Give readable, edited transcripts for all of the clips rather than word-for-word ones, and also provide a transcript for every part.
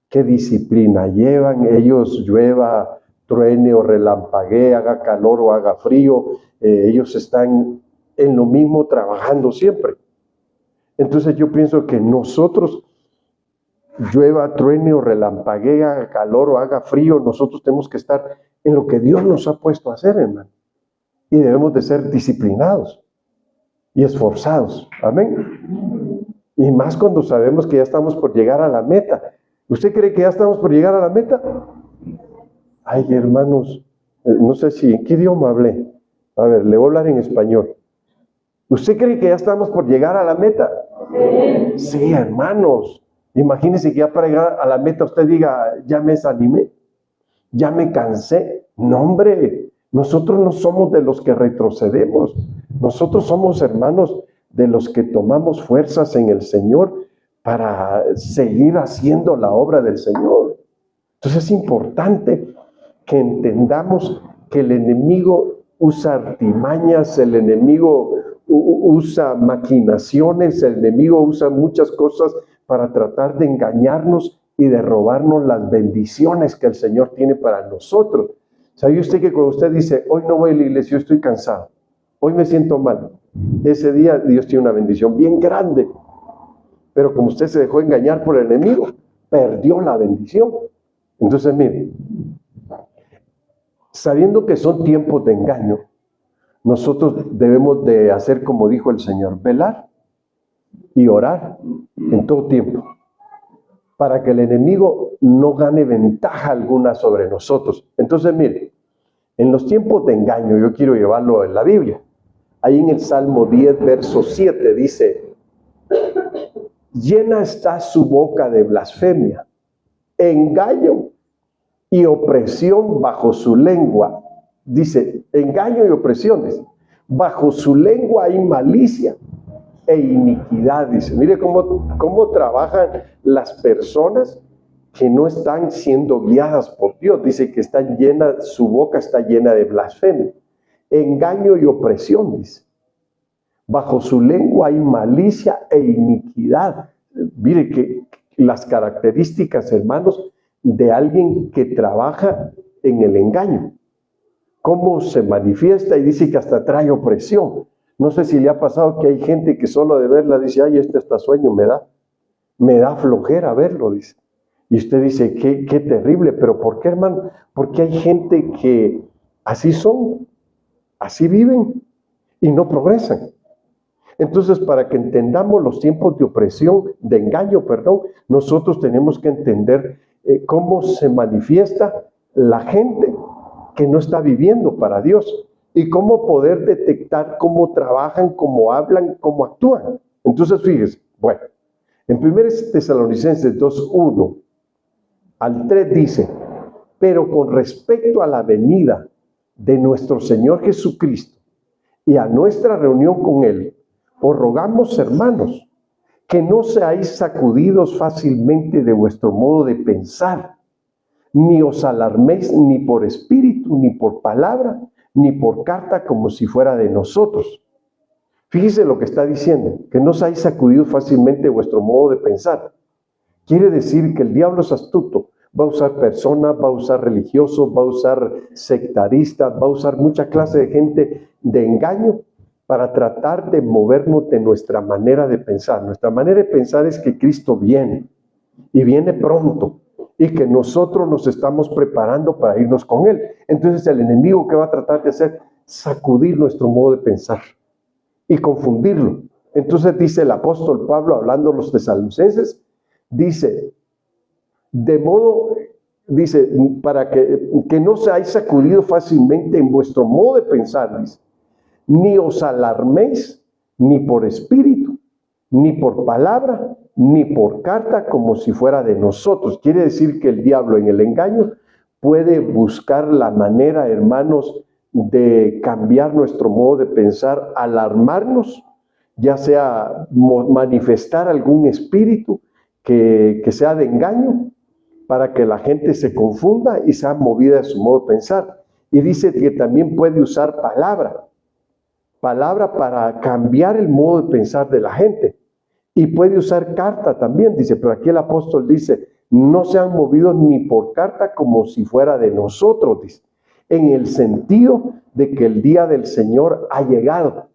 qué disciplina llevan. Ellos llueva, truene o relampaguee, haga calor o haga frío, ellos están en lo mismo trabajando siempre. Entonces yo pienso que nosotros, llueva, truene o relampaguee, haga calor o haga frío, nosotros tenemos que estar en lo que Dios nos ha puesto a hacer, hermano. Y debemos de ser disciplinados y esforzados. Amén. Y más cuando sabemos que ya estamos por llegar a la meta. ¿Usted cree que ya estamos por llegar a la meta? Ay, hermanos, no sé si, ¿en qué idioma hablé? A ver, le voy a hablar en español. ¿Usted cree que ya estamos por llegar a la meta? Sí, sí, hermanos. Imagínense que ya para llegar a la meta usted diga, ya me desanimé, ya me cansé. No, hombre, nosotros no somos de los que retrocedemos. Nosotros somos, hermanos, de los que tomamos fuerzas en el Señor para seguir haciendo la obra del Señor. Entonces es importante que entendamos que el enemigo usa artimañas, el enemigo usa maquinaciones, el enemigo usa muchas cosas para tratar de engañarnos y de robarnos las bendiciones que el Señor tiene para nosotros. ¿Sabe usted que cuando usted dice, hoy no voy a la iglesia, yo estoy cansado, hoy me siento mal, ese día Dios tiene una bendición bien grande, pero como usted se dejó engañar por el enemigo, perdió la bendición? Entonces, mire, sabiendo que son tiempos de engaño, nosotros debemos de hacer como dijo el Señor, velar y orar en todo tiempo, para que el enemigo no gane ventaja alguna sobre nosotros. Entonces, mire, en los tiempos de engaño, yo quiero llevarlo en la Biblia. Ahí en el Salmo 10, verso 7, dice, llena está su boca de blasfemia, engaño y opresión bajo su lengua. Dice, engaño y opresiones. Bajo su lengua hay malicia e iniquidad. Dice, mire cómo trabajan las personas que no están siendo guiadas por Dios. Dice que su boca está llena de blasfemia, engaño y opresión, dice. Bajo su lengua hay malicia e iniquidad. Mire que las características, hermanos, de alguien que trabaja en el engaño. Cómo se manifiesta, y dice que hasta trae opresión. No sé si le ha pasado que hay gente que solo de verla dice, ay, hasta sueño me da flojera verlo, dice. Y usted dice, qué terrible, pero ¿por qué, hermano? Porque hay gente que así son, así viven y no progresan. Entonces, para que entendamos los tiempos de opresión, de engaño, nosotros tenemos que entender cómo se manifiesta la gente que no está viviendo para Dios y cómo poder detectar cómo trabajan, cómo hablan, cómo actúan. Entonces, fíjese, bueno, en 1 Tesalonicenses 2:1 al 3 dice, pero con respecto a la venida de nuestro Señor Jesucristo y a nuestra reunión con Él, os rogamos, hermanos, que no seáis sacudidos fácilmente de vuestro modo de pensar, ni os alarméis ni por espíritu, ni por palabra, ni por carta como si fuera de nosotros. Fíjese lo que está diciendo, que no seáis sacudidos fácilmente de vuestro modo de pensar. Quiere decir que el diablo es astuto, va a usar personas, va a usar religiosos, va a usar sectaristas, va a usar mucha clase de gente de engaño para tratar de movernos de nuestra manera de pensar. Nuestra manera de pensar es que Cristo viene, y viene pronto, y que nosotros nos estamos preparando para irnos con Él. Entonces el enemigo, ¿qué va a tratar de hacer? Sacudir nuestro modo de pensar y confundirlo. Entonces dice el apóstol Pablo, hablando a los tesalonicenses, dice, para que no seáis sacudidos fácilmente en vuestro modo de pensar, dice, ni os alarméis ni por espíritu, ni por palabra, ni por carta como si fuera de nosotros. Quiere decir que el diablo en el engaño puede buscar la manera, hermanos, de cambiar nuestro modo de pensar, alarmarnos, ya sea manifestar algún espíritu que sea de engaño, para que la gente se confunda y sea movida de su modo de pensar. Y dice que también puede usar palabra para cambiar el modo de pensar de la gente. Y puede usar carta también, dice, pero aquí el apóstol dice, no sean movidos ni por carta como si fuera de nosotros, dice, en el sentido de que el día del Señor ha llegado.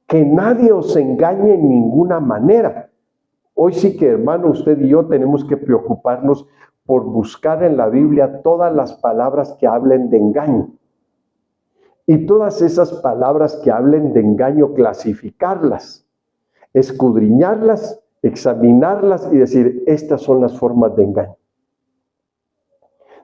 Que nadie os engañe en ninguna manera. Hoy sí que, hermano, usted y yo tenemos que preocuparnos por buscar en la Biblia todas las palabras que hablen de engaño. Y todas esas palabras que hablen de engaño, clasificarlas, escudriñarlas, examinarlas y decir, estas son las formas de engaño,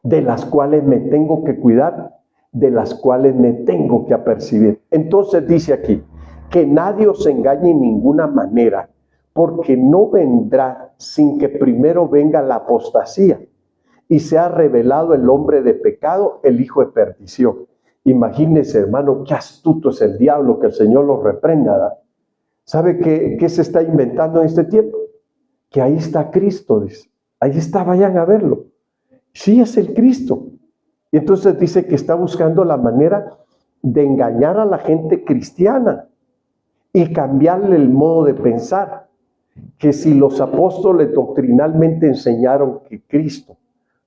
de las cuales me tengo que cuidar, de las cuales me tengo que apercibir. Entonces dice aquí, que nadie os engañe en ninguna manera, porque no vendrá sin que primero venga la apostasía y sea revelado el hombre de pecado, el hijo de perdición. Imagínese, hermano, qué astuto es el diablo, que el Señor lo reprenda, ¿verdad? ¿Sabe qué se está inventando en este tiempo? Que ahí está Cristo, dice. Ahí está, vayan a verlo. Sí, es el Cristo. Y entonces dice que está buscando la manera de engañar a la gente cristiana y cambiarle el modo de pensar. Que si los apóstoles doctrinalmente enseñaron que Cristo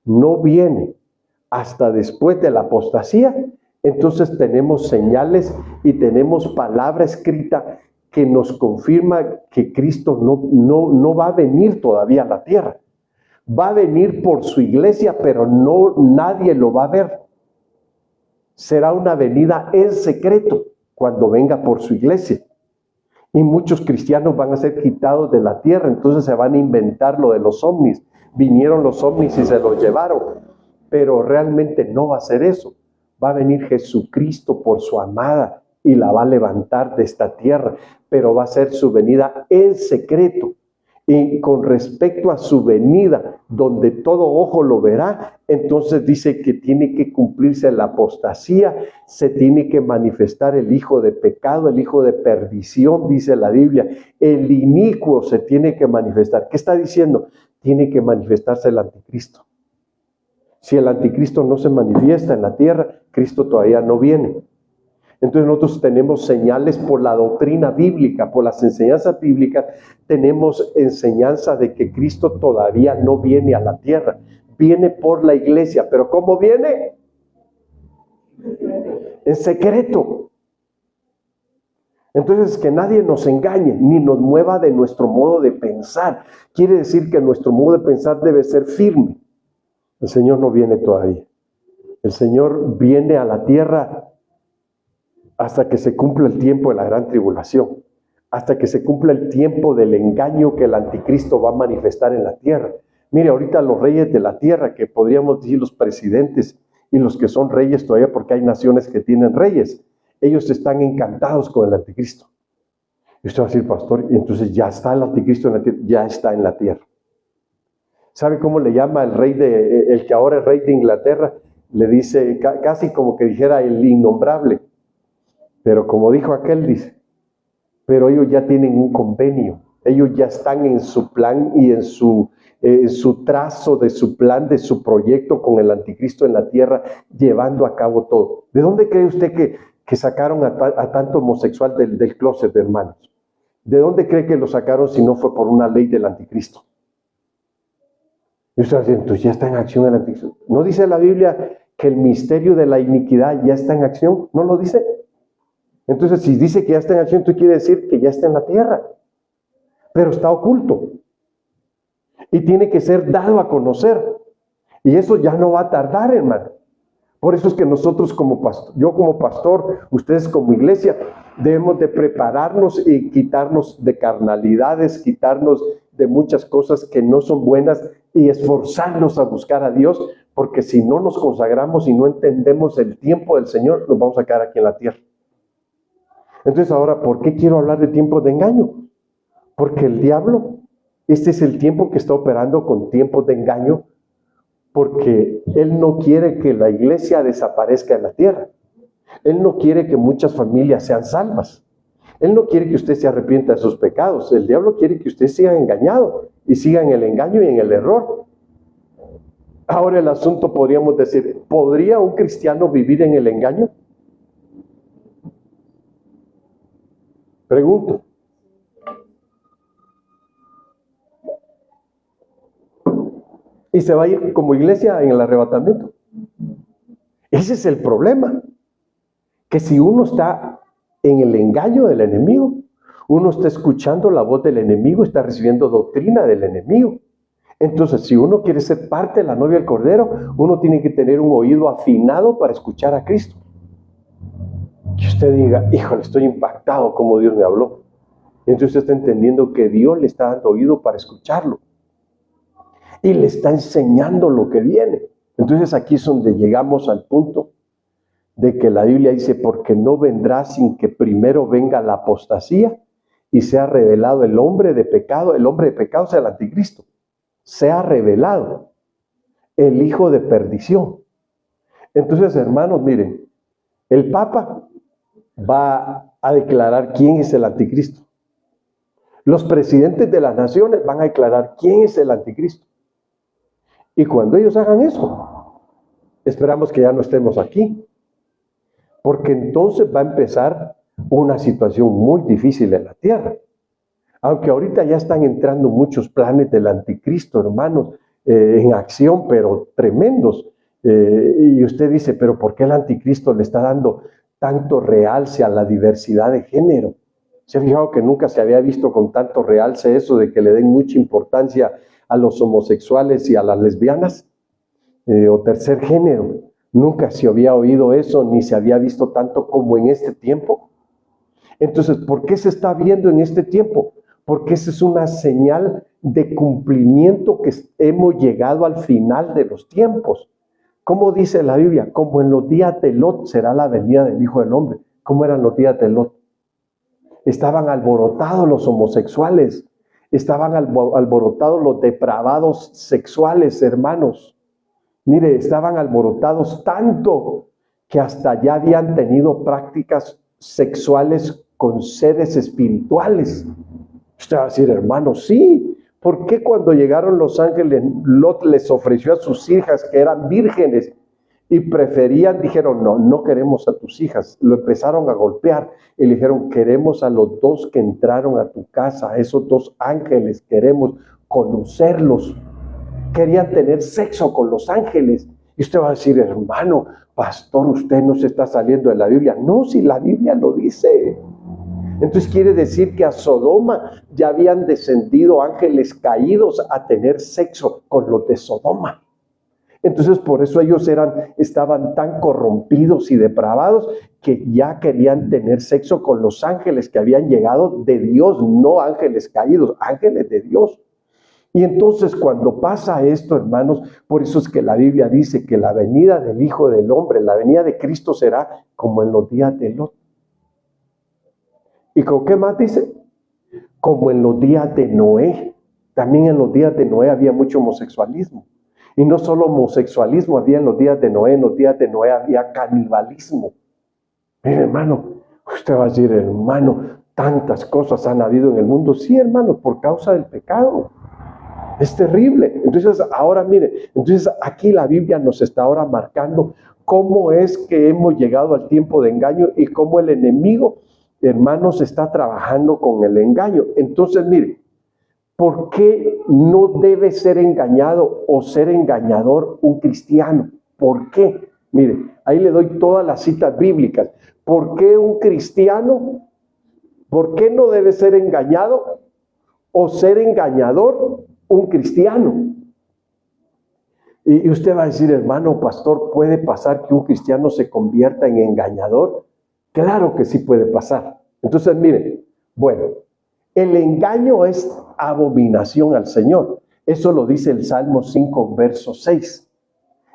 no viene hasta después de la apostasía, entonces tenemos señales y tenemos palabra escrita que nos confirma que Cristo no va a venir todavía a la tierra. Va a venir por su iglesia, pero nadie lo va a ver. Será una venida en secreto cuando venga por su iglesia. Y muchos cristianos van a ser quitados de la tierra, entonces se van a inventar lo de los ovnis. Vinieron los ovnis y se los llevaron, pero realmente no va a ser eso. Va a venir Jesucristo por su amada y la va a levantar de esta tierra, pero va a ser su venida en secreto. Y con respecto a su venida, donde todo ojo lo verá, entonces dice que tiene que cumplirse la apostasía, se tiene que manifestar el hijo de pecado, el hijo de perdición, dice la Biblia. El inicuo se tiene que manifestar. ¿Qué está diciendo? Tiene que manifestarse el anticristo. Si el anticristo no se manifiesta en la tierra, Cristo todavía no viene. Entonces nosotros tenemos señales por la doctrina bíblica, por las enseñanzas bíblicas, tenemos enseñanza de que Cristo todavía no viene a la tierra, viene por la iglesia, pero ¿cómo viene? En secreto. Entonces que nadie nos engañe, ni nos mueva de nuestro modo de pensar. Quiere decir que nuestro modo de pensar debe ser firme. El Señor no viene todavía. El Señor viene a la tierra hasta que se cumpla el tiempo de la gran tribulación, hasta que se cumpla el tiempo del engaño que el anticristo va a manifestar en la tierra. Mire, ahorita los reyes de la tierra, que podríamos decir los presidentes y los que son reyes todavía, porque hay naciones que tienen reyes, ellos están encantados con el anticristo. Y usted va a decir, pastor, entonces ya está el anticristo en la tierra, ya está en la tierra. ¿Sabe cómo le llama el que ahora es rey de Inglaterra? Le dice, casi como que dijera el innombrable. Pero como dijo aquel, dice, pero ellos ya tienen un convenio, ellos ya están en su plan y en su trazo de su plan, de su proyecto con el anticristo en la tierra, llevando a cabo todo. ¿De dónde cree usted que sacaron a tanto homosexual del closet, de hermanos? ¿De dónde cree que lo sacaron si no fue por una ley del anticristo? Y usted va a decir, entonces ya está en acción el anticristo. ¿No dice la Biblia que el misterio de la iniquidad ya está en acción? ¿No lo dice? Entonces, si dice que ya está en acción, esto quiere decir que ya está en la tierra, pero está oculto y tiene que ser dado a conocer. Y eso ya no va a tardar, hermano. Por eso es que nosotros como pastor, yo como pastor, ustedes como iglesia, debemos de prepararnos y quitarnos de carnalidades, quitarnos de muchas cosas que no son buenas y esforzarnos a buscar a Dios, porque si no nos consagramos y no entendemos el tiempo del Señor, nos vamos a quedar aquí en la tierra. Entonces ahora, ¿por qué quiero hablar de tiempos de engaño? Porque el diablo, este es el tiempo que está operando con tiempos de engaño, porque él no quiere que la iglesia desaparezca en la tierra. Él no quiere que muchas familias sean salvas. Él no quiere que usted se arrepienta de sus pecados. El diablo quiere que usted siga engañado y siga en el engaño y en el error. Ahora el asunto, podríamos decir, ¿podría un cristiano vivir en el engaño? Pregunto. y se va a ir como iglesia en el arrebatamiento. Ese es el problema, que si uno está en el engaño del enemigo, uno está escuchando la voz del enemigo, está recibiendo doctrina del enemigo. Entonces, si uno quiere ser parte de la novia del Cordero, uno tiene que tener un oído afinado para escuchar a Cristo. Que usted diga, híjole, estoy impactado como Dios me habló. Entonces usted está entendiendo que Dios le está dando oído para escucharlo. Y le está enseñando lo que viene. Entonces aquí es donde llegamos al punto de que la Biblia dice, porque no vendrá sin que primero venga la apostasía y sea revelado el hombre de pecado. El hombre de pecado es el anticristo. Sea revelado el hijo de perdición. Entonces, hermanos, miren, el Papa va a declarar quién es el anticristo. Los presidentes de las naciones van a declarar quién es el anticristo. Y cuando ellos hagan eso, esperamos que ya no estemos aquí. Porque entonces va a empezar una situación muy difícil en la tierra. Aunque ahorita ya están entrando muchos planes del anticristo, hermanos, en acción, pero tremendos. Y usted dice, pero ¿por qué el anticristo le está dando tanto realce a la diversidad de género? ¿Se ha fijado que nunca se había visto con tanto realce eso de que le den mucha importancia a los homosexuales y a las lesbianas? O tercer género. Nunca se había oído eso, ni se había visto tanto como en este tiempo. Entonces, ¿por qué se está viendo en este tiempo? Porque esa es una señal de cumplimiento que hemos llegado al final de los tiempos. ¿Cómo dice la Biblia? Como en los días de Lot será la venida del Hijo del Hombre. ¿Cómo eran los días de Lot? Estaban alborotados los homosexuales, estaban alborotados los depravados sexuales, hermanos. Mire, estaban alborotados tanto que hasta ya habían tenido prácticas sexuales con seres espirituales. Usted va a decir, hermano, sí. ¿Por qué cuando llegaron los ángeles, Lot les ofreció a sus hijas que eran vírgenes y dijeron, no queremos a tus hijas? Lo empezaron a golpear y le dijeron, queremos a los dos que entraron a tu casa, a esos dos ángeles, queremos conocerlos. Querían tener sexo con los ángeles. Y usted va a decir, hermano, pastor, usted no se está saliendo de la Biblia. No, si la Biblia lo dice. Entonces quiere decir que a Sodoma ya habían descendido ángeles caídos a tener sexo con los de Sodoma. Entonces por eso ellos estaban tan corrompidos y depravados que ya querían tener sexo con los ángeles que habían llegado de Dios, no ángeles caídos, ángeles de Dios. Y entonces cuando pasa esto, hermanos, por eso es que la Biblia dice que la venida del Hijo del Hombre, la venida de Cristo será como en los días de Lot. ¿Y con qué más dice? Como en los días de Noé. También en los días de Noé había mucho homosexualismo. Y no solo homosexualismo había en los días de Noé había canibalismo. Mire, hermano, usted va a decir, hermano, tantas cosas han habido en el mundo. Sí, hermano, por causa del pecado. Es terrible. Entonces, ahora mire, aquí la Biblia nos está ahora marcando cómo es que hemos llegado al tiempo de engaño y cómo el enemigo, hermanos, está trabajando con el engaño. Entonces, mire, ¿por qué no debe ser engañado o ser engañador un cristiano? ¿Por qué? Mire, ahí le doy todas las citas bíblicas. ¿Por qué un cristiano? ¿Por qué no debe ser engañado o ser engañador un cristiano? Y usted va a decir, hermano pastor, ¿puede pasar que un cristiano se convierta en engañador? Claro que sí puede pasar. Entonces, mire, bueno, el engaño es abominación al Señor. Eso lo dice el Salmo 5, verso 6.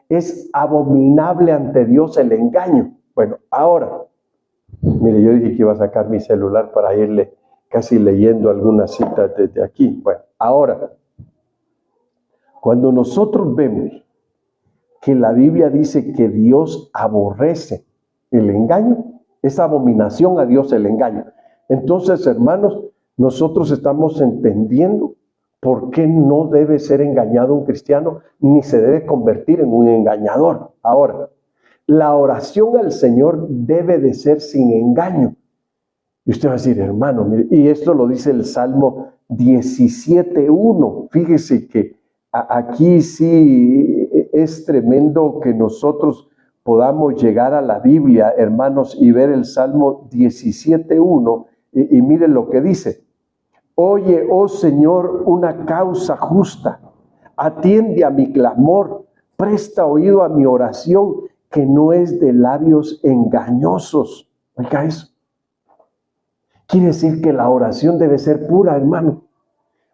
Es abominable ante Dios el engaño. Bueno, ahora, mire, yo dije que iba a sacar mi celular para irle casi leyendo algunas citas desde aquí. Bueno, ahora, cuando nosotros vemos que la Biblia dice que Dios aborrece el engaño, es abominación a Dios el engaño. Entonces, hermanos, nosotros estamos entendiendo por qué no debe ser engañado un cristiano, ni se debe convertir en un engañador. Ahora, la oración al Señor debe de ser sin engaño. Y usted va a decir, hermano, mire, y esto lo dice el Salmo 17:1. Fíjese que aquí sí es tremendo que nosotros podamos llegar a la Biblia, hermanos, y ver el Salmo 17:1, y miren lo que dice. Oye, oh Señor, una causa justa, atiende a mi clamor, presta oído a mi oración, que no es de labios engañosos. Oiga eso. Quiere decir que la oración debe ser pura, hermano.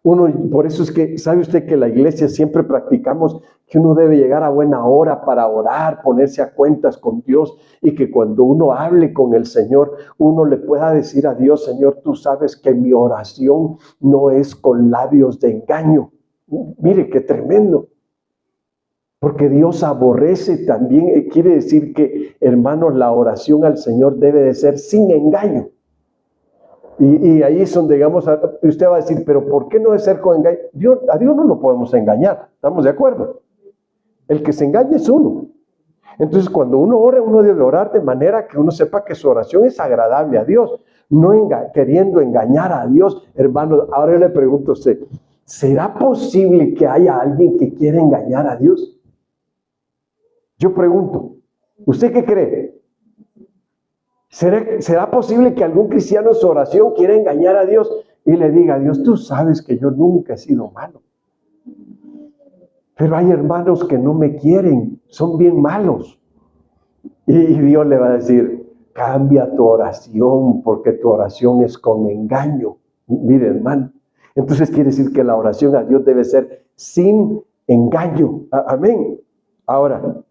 Por eso es que, ¿sabe usted que la iglesia siempre practicamos que uno debe llegar a buena hora para orar, ponerse a cuentas con Dios, y que cuando uno hable con el Señor, uno le pueda decir a Dios: Señor, tú sabes que mi oración no es con labios de engaño? Mire qué tremendo. Porque Dios aborrece también, quiere decir que, hermanos, la oración al Señor debe de ser sin engaño. Y ahí es donde, digamos, usted va a decir, pero ¿por qué no debe ser con engaño? A Dios no lo podemos engañar, ¿estamos de acuerdo? El que se engaña es uno. Entonces, cuando uno ora, uno debe orar de manera que uno sepa que su oración es agradable a Dios, no queriendo engañar a Dios. Hermanos, ahora yo le pregunto a usted, ¿será posible que haya alguien que quiera engañar a Dios? Yo pregunto, ¿usted qué cree? ¿Será posible que algún cristiano en su oración quiera engañar a Dios y le diga a Dios: tú sabes que yo nunca he sido malo? Pero hay hermanos que no me quieren, son bien malos. Y Dios le va a decir: cambia tu oración, porque tu oración es con engaño. Mire, hermano, entonces quiere decir que la oración a Dios debe ser sin engaño. Amén. Ahora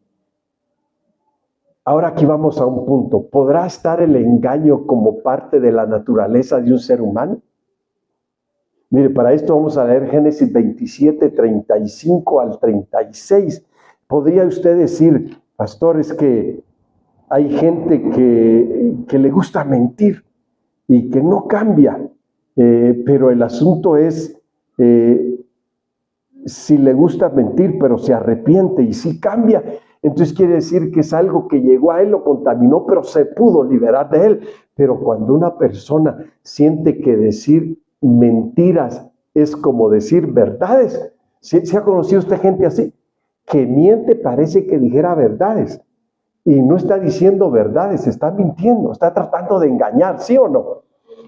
aquí vamos a un punto. ¿Podrá estar el engaño como parte de la naturaleza de un ser humano? Mire, para esto vamos a leer Génesis 27, 35 al 36. ¿Podría usted decir, pastor, es que hay gente que le gusta mentir y que no cambia? Pero el asunto es, si le gusta mentir, pero se arrepiente y sí cambia, entonces quiere decir que es algo que llegó a él, lo contaminó, pero se pudo liberar de él. Pero cuando una persona siente que decir mentiras es como decir verdades, ¿se ha conocido usted gente así? Que miente, parece que dijera verdades, y no está diciendo verdades, está mintiendo, está tratando de engañar, ¿sí o no?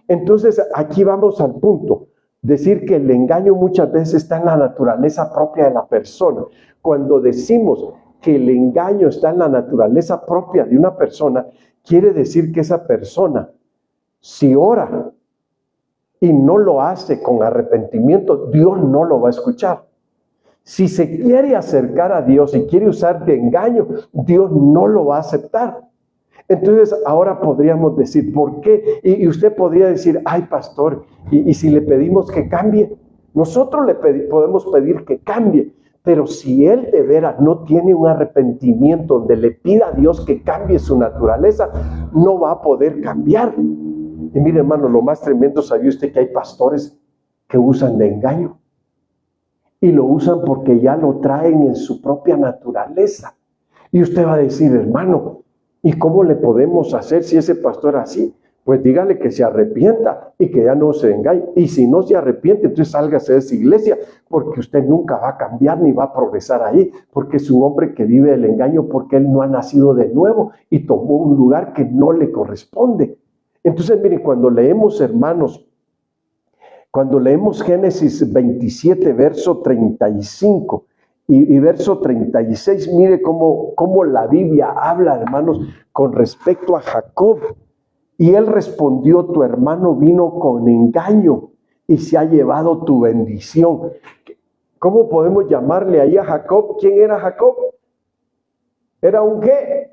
Entonces aquí vamos al punto. Decir que el engaño muchas veces está en la naturaleza propia de la persona. Cuando decimos que el engaño está en la naturaleza propia de una persona, quiere decir que esa persona, si ora y no lo hace con arrepentimiento, Dios no lo va a escuchar. Si se quiere acercar a Dios y quiere usar de engaño, Dios no lo va a aceptar. Entonces ahora podríamos decir, ¿por qué? Y usted podría decir: ay, pastor, y si le pedimos que cambie, nosotros podemos pedir que cambie, pero si él de veras no tiene un arrepentimiento donde le pida a Dios que cambie su naturaleza, no va a poder cambiar. Y mire, hermano, lo más tremendo, ¿sabía usted que hay pastores que usan de engaño? Y lo usan porque ya lo traen en su propia naturaleza. Y usted va a decir: hermano, ¿y cómo le podemos hacer si ese pastor es así? Pues dígale que se arrepienta y que ya no se engañe. Y si no se arrepiente, entonces sálgase de esa iglesia, porque usted nunca va a cambiar ni va a progresar ahí, porque es un hombre que vive del engaño, porque él no ha nacido de nuevo y tomó un lugar que no le corresponde. Entonces, mire, cuando leemos, hermanos, cuando leemos Génesis 27, verso 35 y verso 36, mire cómo la Biblia habla, hermanos, con respecto a Jacob. Y él respondió: tu hermano vino con engaño y se ha llevado tu bendición. ¿Cómo podemos llamarle ahí a Jacob? ¿Quién era Jacob? ¿Era un qué?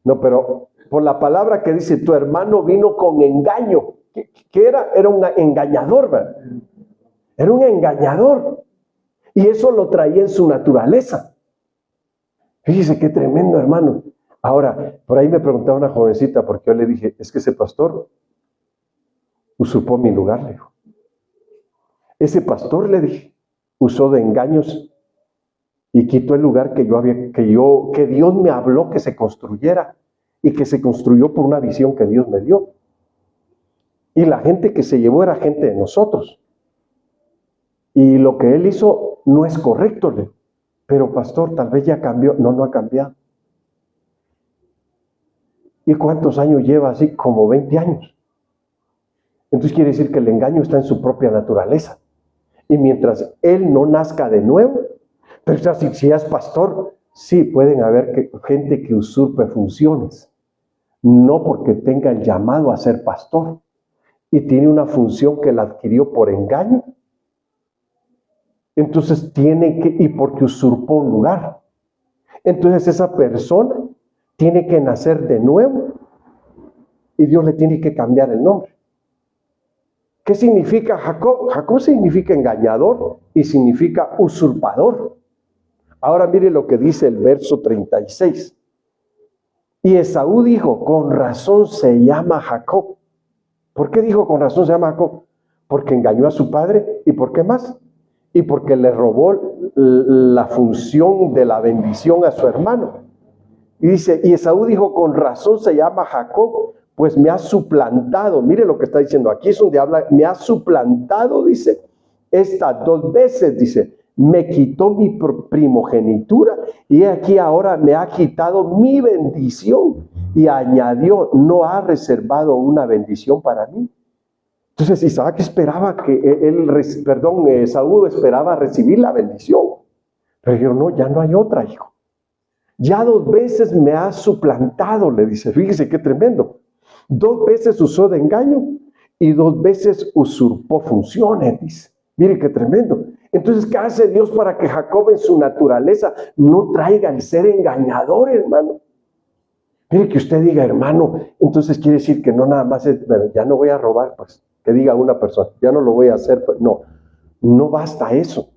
No, pero por la palabra que dice: tu hermano vino con engaño. ¿Qué era? Era un engañador, ¿verdad? Era un engañador. Y eso lo traía en su naturaleza. Fíjese qué tremendo, hermano. Ahora, por ahí me preguntaba una jovencita, porque yo le dije: es que ese pastor usurpó mi lugar, le dijo. Ese pastor, le dije, usó de engaños y quitó el lugar que Dios me habló que se construyera, y que se construyó por una visión que Dios me dio. Y la gente que se llevó era gente de nosotros. Y lo que él hizo no es correcto. Pero pastor, tal vez ya cambió. No, no ha cambiado. ¿Y cuántos años lleva así? Como 20 años. Entonces quiere decir que el engaño está en su propia naturaleza. Y mientras él no nazca de nuevo, pero si es pastor, sí pueden haber gente que usurpe funciones. No porque tenga el llamado a ser pastor y tiene una función que la adquirió por engaño. Entonces tiene que, y porque usurpó un lugar. Entonces esa persona tiene que nacer de nuevo y Dios le tiene que cambiar el nombre. ¿Qué significa Jacob? Jacob significa engañador y significa usurpador. Ahora mire lo que dice el verso 36. Y Esaú dijo, con razón se llama Jacob. ¿Por qué dijo con razón se llama Jacob? Porque engañó a su padre. ¿Y por qué más? Y porque le robó la función de la bendición a su hermano. Y dice, y Esaú dijo, con razón se llama Jacob, pues me ha suplantado. Mire lo que está diciendo, aquí es donde habla, me ha suplantado, dice, estas 2 veces, dice, me quitó mi primogenitura y aquí ahora me ha quitado mi bendición. Y añadió, no ha reservado una bendición para mí. Entonces Isaac esperaba que Esaú esperaba recibir la bendición. Pero yo no, ya no hay otra, hijo. Ya 2 veces me ha suplantado, le dice. Fíjese qué tremendo. 2 veces usó de engaño y 2 veces usurpó funciones, dice. Mire qué tremendo. Entonces, ¿qué hace Dios para que Jacob en su naturaleza no traiga el ser engañador, hermano? Mire que usted diga, hermano, entonces quiere decir que no nada más es, bueno, ya no voy a robar, pues, que diga una persona, ya no lo voy a hacer, pues, no, no basta eso.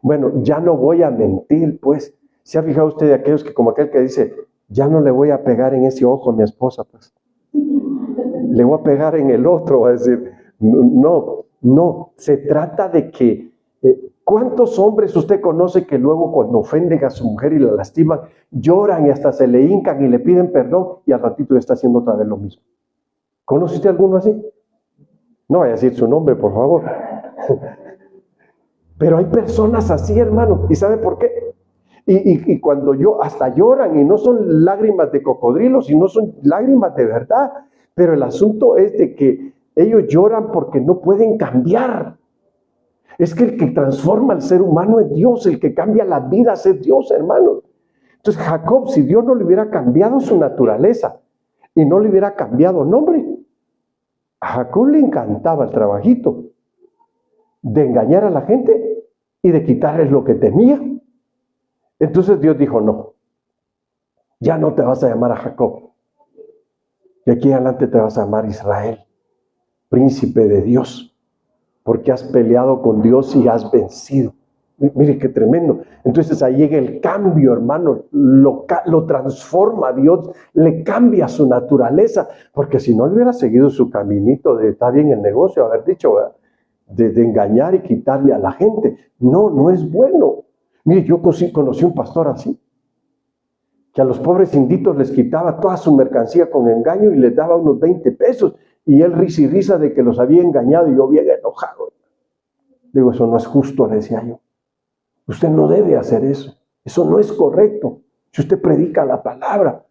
Bueno, ya no voy a mentir, pues. ¿Se ha fijado usted de aquellos que, como aquel que dice, ya no le voy a pegar en ese ojo a mi esposa, pues? Le voy a pegar en el otro, va a decir, no, se trata de que, ¿cuántos hombres usted conoce que luego cuando ofenden a su mujer y la lastiman, lloran y hasta se le hincan y le piden perdón y al ratito ya está haciendo otra vez lo mismo? ¿Conoce usted alguno así? No vaya a decir su nombre, por favor. Pero hay personas así, hermano, ¿y sabe por qué? Y cuando hasta lloran y no son lágrimas de cocodrilo, sino son lágrimas de verdad. Pero el asunto es de que ellos lloran porque no pueden cambiar. Es que el que transforma al ser humano es Dios, el que cambia las vidas es Dios, hermanos. Entonces Jacob, si Dios no le hubiera cambiado su naturaleza y no le hubiera cambiado nombre, a Jacob le encantaba el trabajito de engañar a la gente y de quitarles lo que tenía. Entonces Dios dijo, no, ya no te vas a llamar a Jacob. De aquí adelante te vas a llamar Israel, príncipe de Dios, porque has peleado con Dios y has vencido. Mire qué tremendo. Entonces ahí llega el cambio, hermano, lo transforma Dios, le cambia su naturaleza, porque si no le hubiera seguido su caminito de estar bien el negocio, haber dicho, de engañar y quitarle a la gente. No es bueno. Mire, yo conocí un pastor así, que a los pobres inditos les quitaba toda su mercancía con engaño y les daba unos 20 pesos. Y él risa y risa de que los había engañado y yo bien enojado. Digo, eso no es justo, le decía yo. Usted no debe hacer eso. Eso no es correcto. Si usted predica la palabra.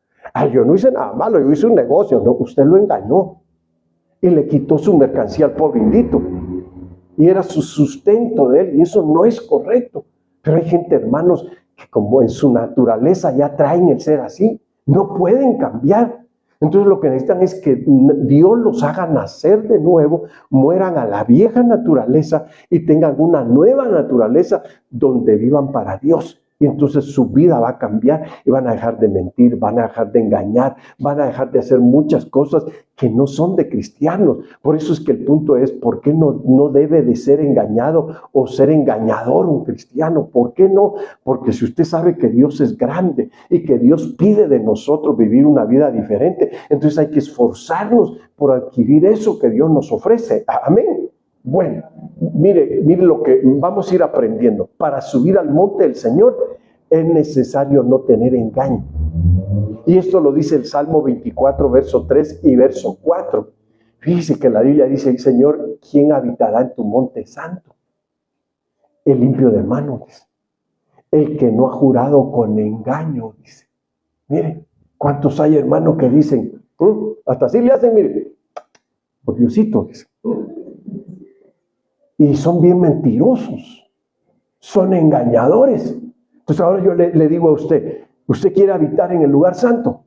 Yo no hice nada malo, yo hice un negocio. No, usted lo engañó. Y le quitó su mercancía al pobre indito. Y era su sustento de él. Y eso no es correcto. Pero hay gente, hermanos, que como en su naturaleza ya traen el ser así, no pueden cambiar. Entonces lo que necesitan es que Dios los haga nacer de nuevo, mueran a la vieja naturaleza y tengan una nueva naturaleza donde vivan para Dios. Y entonces su vida va a cambiar y van a dejar de mentir, van a dejar de engañar, van a dejar de hacer muchas cosas que no son de cristianos. Por eso es que el punto es, ¿por qué no debe de ser engañado o ser engañador un cristiano? ¿Por qué no? Porque si usted sabe que Dios es grande y que Dios pide de nosotros vivir una vida diferente, entonces hay que esforzarnos por adquirir eso que Dios nos ofrece. Amén. Bueno, mire lo que vamos a ir aprendiendo. Para subir al monte del Señor es necesario no tener engaño. Y esto lo dice el Salmo 24, verso 3 y verso 4. Fíjese que la Biblia dice, Señor, ¿quién habitará en tu monte santo? el limpio de manos, dice. El que no ha jurado con engaño, dice. Mire, ¿cuántos hay, hermanos, que dicen, hasta así le hacen, mire, por Diosito, dice. Y son bien mentirosos, son engañadores. Entonces ahora yo le digo a usted, ¿usted quiere habitar en el lugar santo?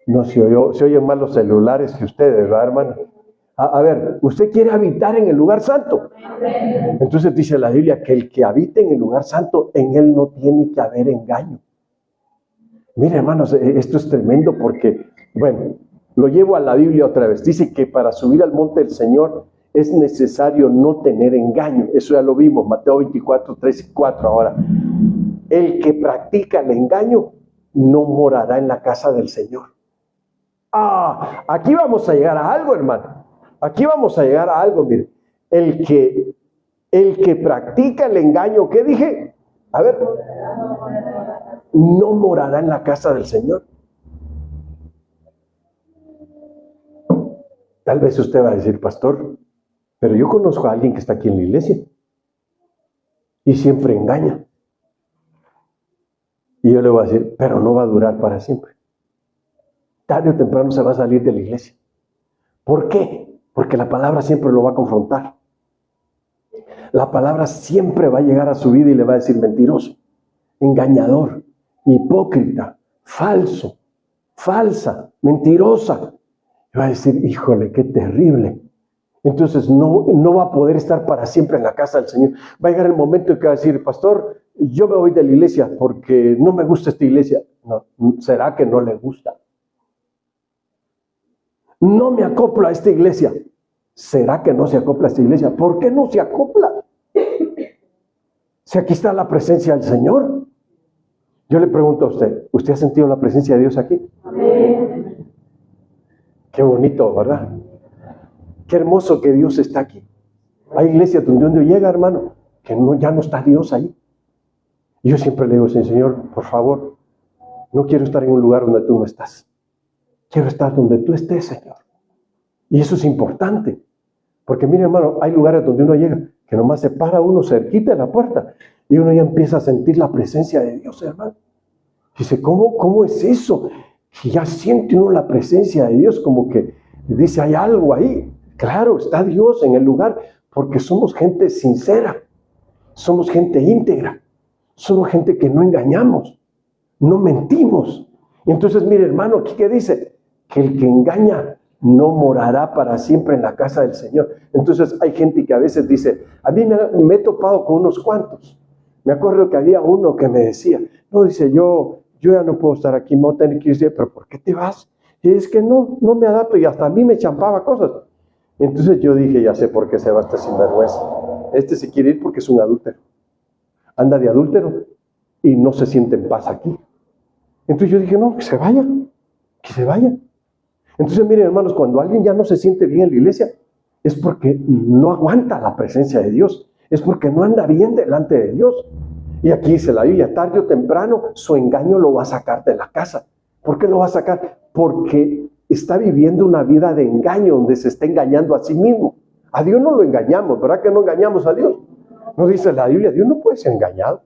No, se oyen más los celulares que ustedes, ¿verdad, hermano? A ver, ¿usted quiere habitar en el lugar santo? Entonces dice la Biblia que el que habite en el lugar santo, en él no tiene que haber engaño. Mire, hermanos, esto es tremendo porque, bueno, lo llevo a la Biblia otra vez. Dice que para subir al monte del Señor es necesario no tener engaño. Eso ya lo vimos, Mateo 24, 3 y 4 ahora. El que practica el engaño no morará en la casa del Señor. Aquí vamos a llegar a algo, hermano. Aquí vamos a llegar a algo, mire. El que practica el engaño, ¿qué dije? A ver, no morará en la casa del Señor. Tal vez usted va a decir, pastor, pero yo conozco a alguien que está aquí en la iglesia y siempre engaña. Y yo le voy a decir, pero no va a durar para siempre. Tarde o temprano se va a salir de la iglesia. ¿Por qué? Porque la palabra siempre lo va a confrontar. La palabra siempre va a llegar a su vida y le va a decir mentiroso, engañador, hipócrita, falso, falsa, mentirosa. Y va a decir, híjole, qué terrible. Entonces no va a poder estar para siempre en la casa del Señor. Va a llegar el momento en que va a decir, pastor, yo me voy de la iglesia porque no me gusta esta iglesia. No, ¿será que no le gusta? No me acoplo a esta iglesia. ¿Será que no se acopla a esta iglesia? ¿Por qué no se acopla? Si aquí está la presencia del Señor. Yo le pregunto a usted, ¿usted ha sentido la presencia de Dios aquí? Amén. Qué bonito, ¿verdad? Qué hermoso que Dios está aquí. Hay iglesias donde llega, hermano, que ya no está Dios ahí. Y yo siempre le digo, Señor, por favor, no quiero estar en un lugar donde tú no estás. Quiero estar donde tú estés, Señor. Y eso es importante. Porque mire, hermano, hay lugares donde uno llega, que nomás se para uno cerquita de la puerta y uno ya empieza a sentir la presencia de Dios, hermano. Dice, ¿cómo es eso? Que ya siente uno la presencia de Dios, como que dice, hay algo ahí. Claro, está Dios en el lugar, porque somos gente sincera, somos gente íntegra, somos gente que no engañamos, no mentimos. Y entonces, mire, hermano, aquí que dice, que el que engaña no morará para siempre en la casa del Señor. Entonces hay gente que a veces dice, a mí me he topado con unos cuantos. Me acuerdo que había uno que me decía, no, dice, yo ya no puedo estar aquí, me voy a tener que ir. Pero ¿por qué te vas? Y es que no me adapto, y hasta a mí me champaba cosas. Entonces yo dije, ya sé por qué se va este sinvergüenza. Este se quiere ir porque es un adúltero. Anda de adúltero y no se siente en paz aquí. Entonces yo dije, no, que se vaya, que se vaya. Entonces, miren, hermanos, cuando alguien ya no se siente bien en la iglesia, es porque no aguanta la presencia de Dios. Es porque no anda bien delante de Dios. Y aquí dice la Biblia, tarde o temprano, su engaño lo va a sacar de la casa. ¿Por qué lo va a sacar? Porque está viviendo una vida de engaño, donde se está engañando a sí mismo. A Dios no lo engañamos, ¿verdad que no engañamos a Dios? No dice la Biblia, Dios no puede ser engañado.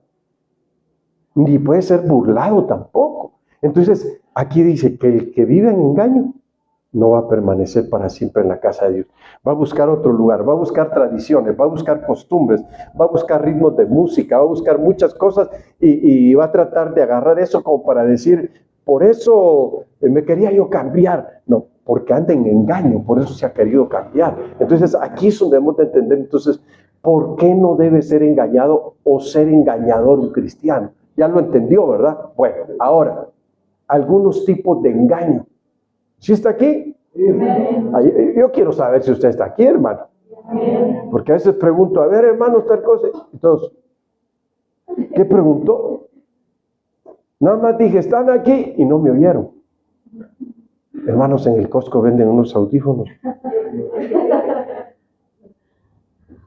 Ni puede ser burlado tampoco. Entonces, aquí dice que el que vive en engaño no va a permanecer para siempre en la casa de Dios. Va a buscar otro lugar, va a buscar tradiciones, va a buscar costumbres, va a buscar ritmos de música, va a buscar muchas cosas y va a tratar de agarrar eso como para decir, por eso me quería yo cambiar. No, porque anda en engaño, por eso se ha querido cambiar. Entonces aquí es donde debemos de entender, entonces, ¿por qué no debe ser engañado o ser engañador un cristiano? Ya lo entendió, ¿verdad? Bueno, ahora, algunos tipos de engaño. ¿Sí está aquí? Yo quiero saber si usted está aquí, hermano. Porque a veces pregunto, a ver, hermano, tal cosa. Y todos, ¿qué preguntó? Nada más dije, están aquí y no me oyeron. Hermanos, en el Costco venden unos audífonos.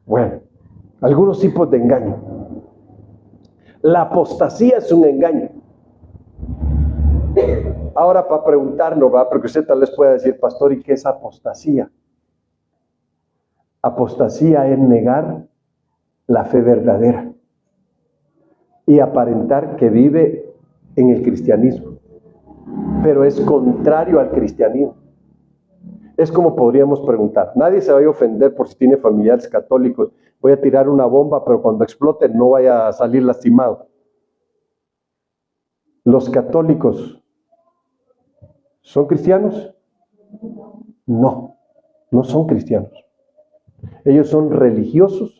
Bueno, algunos tipos de engaño. La apostasía es un engaño. Ahora, para preguntarnos, ¿va? Porque usted tal vez pueda decir, pastor, ¿y qué es apostasía? Apostasía es negar la fe verdadera y aparentar que vive en el cristianismo, pero es contrario al cristianismo. Es como podríamos preguntar, nadie se vaya a ofender por si tiene familiares católicos, voy a tirar una bomba, pero cuando explote no vaya a salir lastimado. ¿Los católicos son cristianos? No, no son cristianos. Ellos son religiosos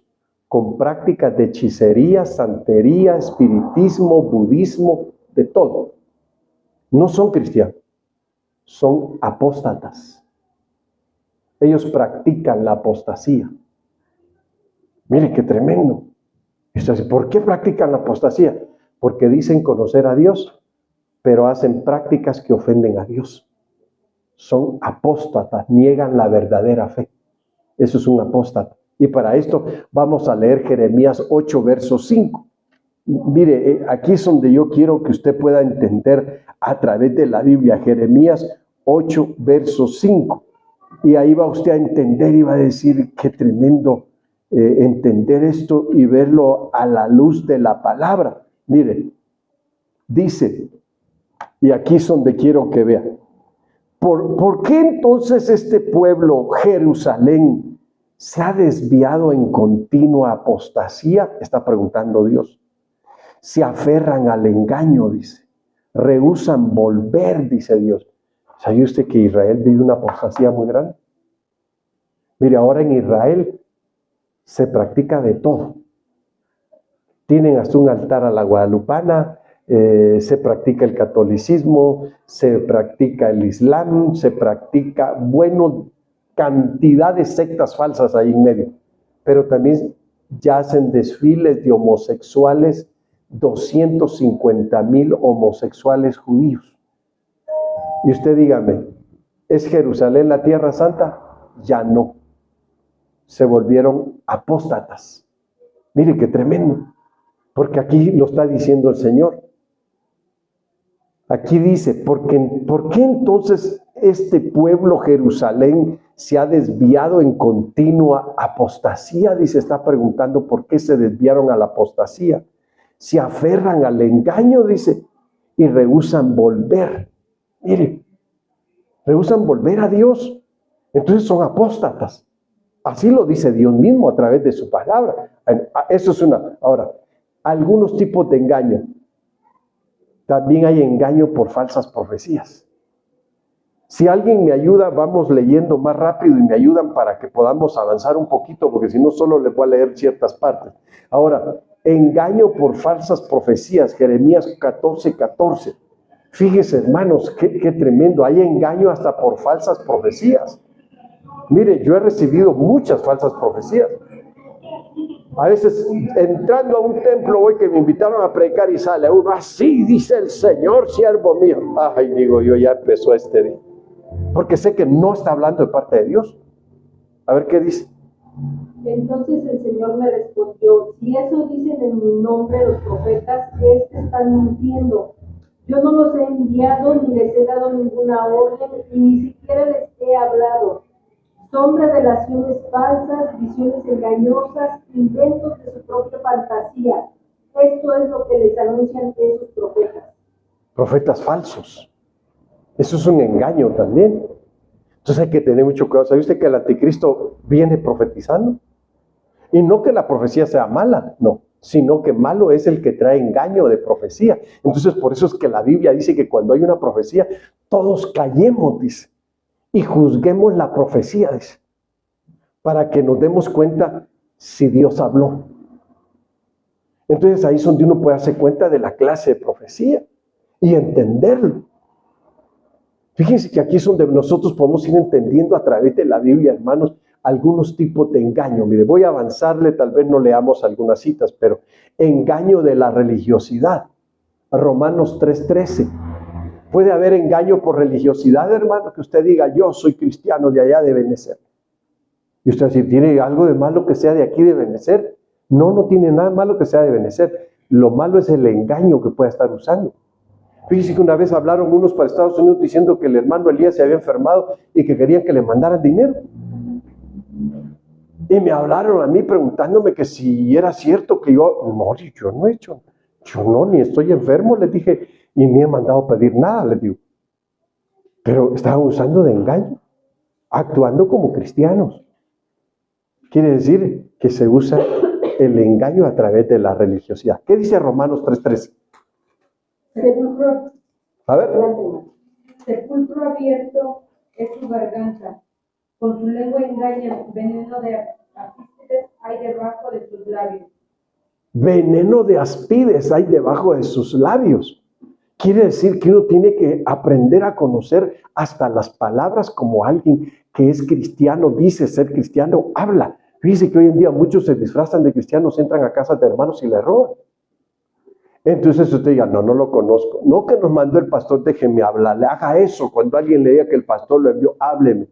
con prácticas de hechicería, santería, espiritismo, budismo, de todo. No son cristianos, son apóstatas. Ellos practican la apostasía. Mire qué tremendo. ¿Por qué practican la apostasía? Porque dicen conocer a Dios, pero hacen prácticas que ofenden a Dios. Son apóstatas, niegan la verdadera fe. Eso es un apóstata. Y para esto vamos a leer Jeremías 8, verso 5. Mire, aquí es donde yo quiero que usted pueda entender a través de la Biblia. Jeremías 8, verso 5. Y ahí va usted a entender y va a decir qué tremendo entender esto y verlo a la luz de la palabra. Mire, dice, y aquí es donde quiero que vean. ¿Por qué entonces este pueblo, Jerusalén, se ha desviado en continua apostasía? Está preguntando Dios. Se aferran al engaño, dice. Rehúsan volver, dice Dios. ¿Sabe usted que Israel vive una apostasía muy grande? Mire, ahora en Israel se practica de todo. Tienen hasta un altar a la guadalupana, se practica el catolicismo, se practica el islam, se practica, cantidad de sectas falsas ahí en medio. Pero también ya hacen desfiles de homosexuales, 250,000 homosexuales judíos. Y usted dígame, ¿es Jerusalén la tierra santa? Ya no. Se volvieron apóstatas. Mire qué tremendo. Porque aquí lo está diciendo el Señor. Aquí dice, ¿por qué entonces este pueblo Jerusalén se ha desviado en continua apostasía? Dice, está preguntando por qué se desviaron a la apostasía. Se aferran al engaño, dice, y rehúsan volver. Mire, rehúsan volver a Dios. Entonces son apóstatas. Así lo dice Dios mismo a través de su palabra. Eso es una. Ahora, algunos tipos de engaño. También hay engaño por falsas profecías. Si alguien me ayuda, vamos leyendo más rápido y me ayudan para que podamos avanzar un poquito, porque si no solo les voy a leer ciertas partes. Ahora, engaño por falsas profecías, Jeremías 14:14. Fíjese, hermanos, qué tremendo. Hay engaño hasta por falsas profecías. Mire, yo he recibido muchas falsas profecías. A veces, entrando a un templo hoy que me invitaron a predicar y sale uno, así dice el Señor, siervo mío. Ay, digo yo, ya empezó este día. Porque sé que no está hablando de parte de Dios. A ver qué dice. Entonces el Señor me respondió, si eso dicen en mi nombre los profetas, es que están mintiendo. Yo no los he enviado ni les he dado ninguna orden y ni siquiera les he hablado. Son revelaciones falsas, visiones engañosas, inventos de su propia fantasía. Esto es lo que les anuncian esos profetas. Profetas falsos. Eso es un engaño también. Entonces hay que tener mucho cuidado. ¿Sabe usted que el anticristo viene profetizando? Y no que la profecía sea mala, no, sino que malo es el que trae engaño de profecía. Entonces por eso es que la Biblia dice que cuando hay una profecía, todos callemos, dice, y juzguemos la profecía, dice, para que nos demos cuenta si Dios habló. Entonces ahí es donde uno puede darse cuenta de la clase de profecía y entenderlo. Fíjense que aquí es donde nosotros podemos ir entendiendo a través de la Biblia, hermanos, algunos tipos de engaño. Mire, voy a avanzarle, tal vez no leamos algunas citas, pero engaño de la religiosidad. Romanos 3:13. Puede haber engaño por religiosidad, hermano, que usted diga, yo soy cristiano de allá de Benecer. Y usted dice, ¿tiene algo de malo que sea de aquí de Benecer? No, no tiene nada malo que sea de Benecer. Lo malo es el engaño que pueda estar usando. Fíjense que una vez hablaron unos para Estados Unidos diciendo que el hermano Elías se había enfermado y que querían que le mandaran dinero. Y me hablaron a mí preguntándome que si era cierto que no, yo no he hecho, yo no, ni estoy enfermo, les dije, y ni he mandado pedir nada, les digo. Pero estaban usando de engaño, actuando como cristianos. Quiere decir que se usa el engaño a través de la religiosidad. ¿Qué dice Romanos 3:13? Sepulcro, A ver. sepulcro abierto es su garganta, con su lengua engaña, veneno de áspides hay debajo de sus labios. Veneno de áspides hay debajo de sus labios. Quiere decir que uno tiene que aprender a conocer hasta las palabras como alguien que es cristiano, dice ser cristiano, habla. Fíjese que hoy en día muchos se disfrazan de cristianos, entran a casas de hermanos y le roban. Entonces usted diga, no lo conozco. No que nos mandó el pastor, déjeme hablarle, haga eso. Cuando alguien le diga que el pastor lo envió, hábleme.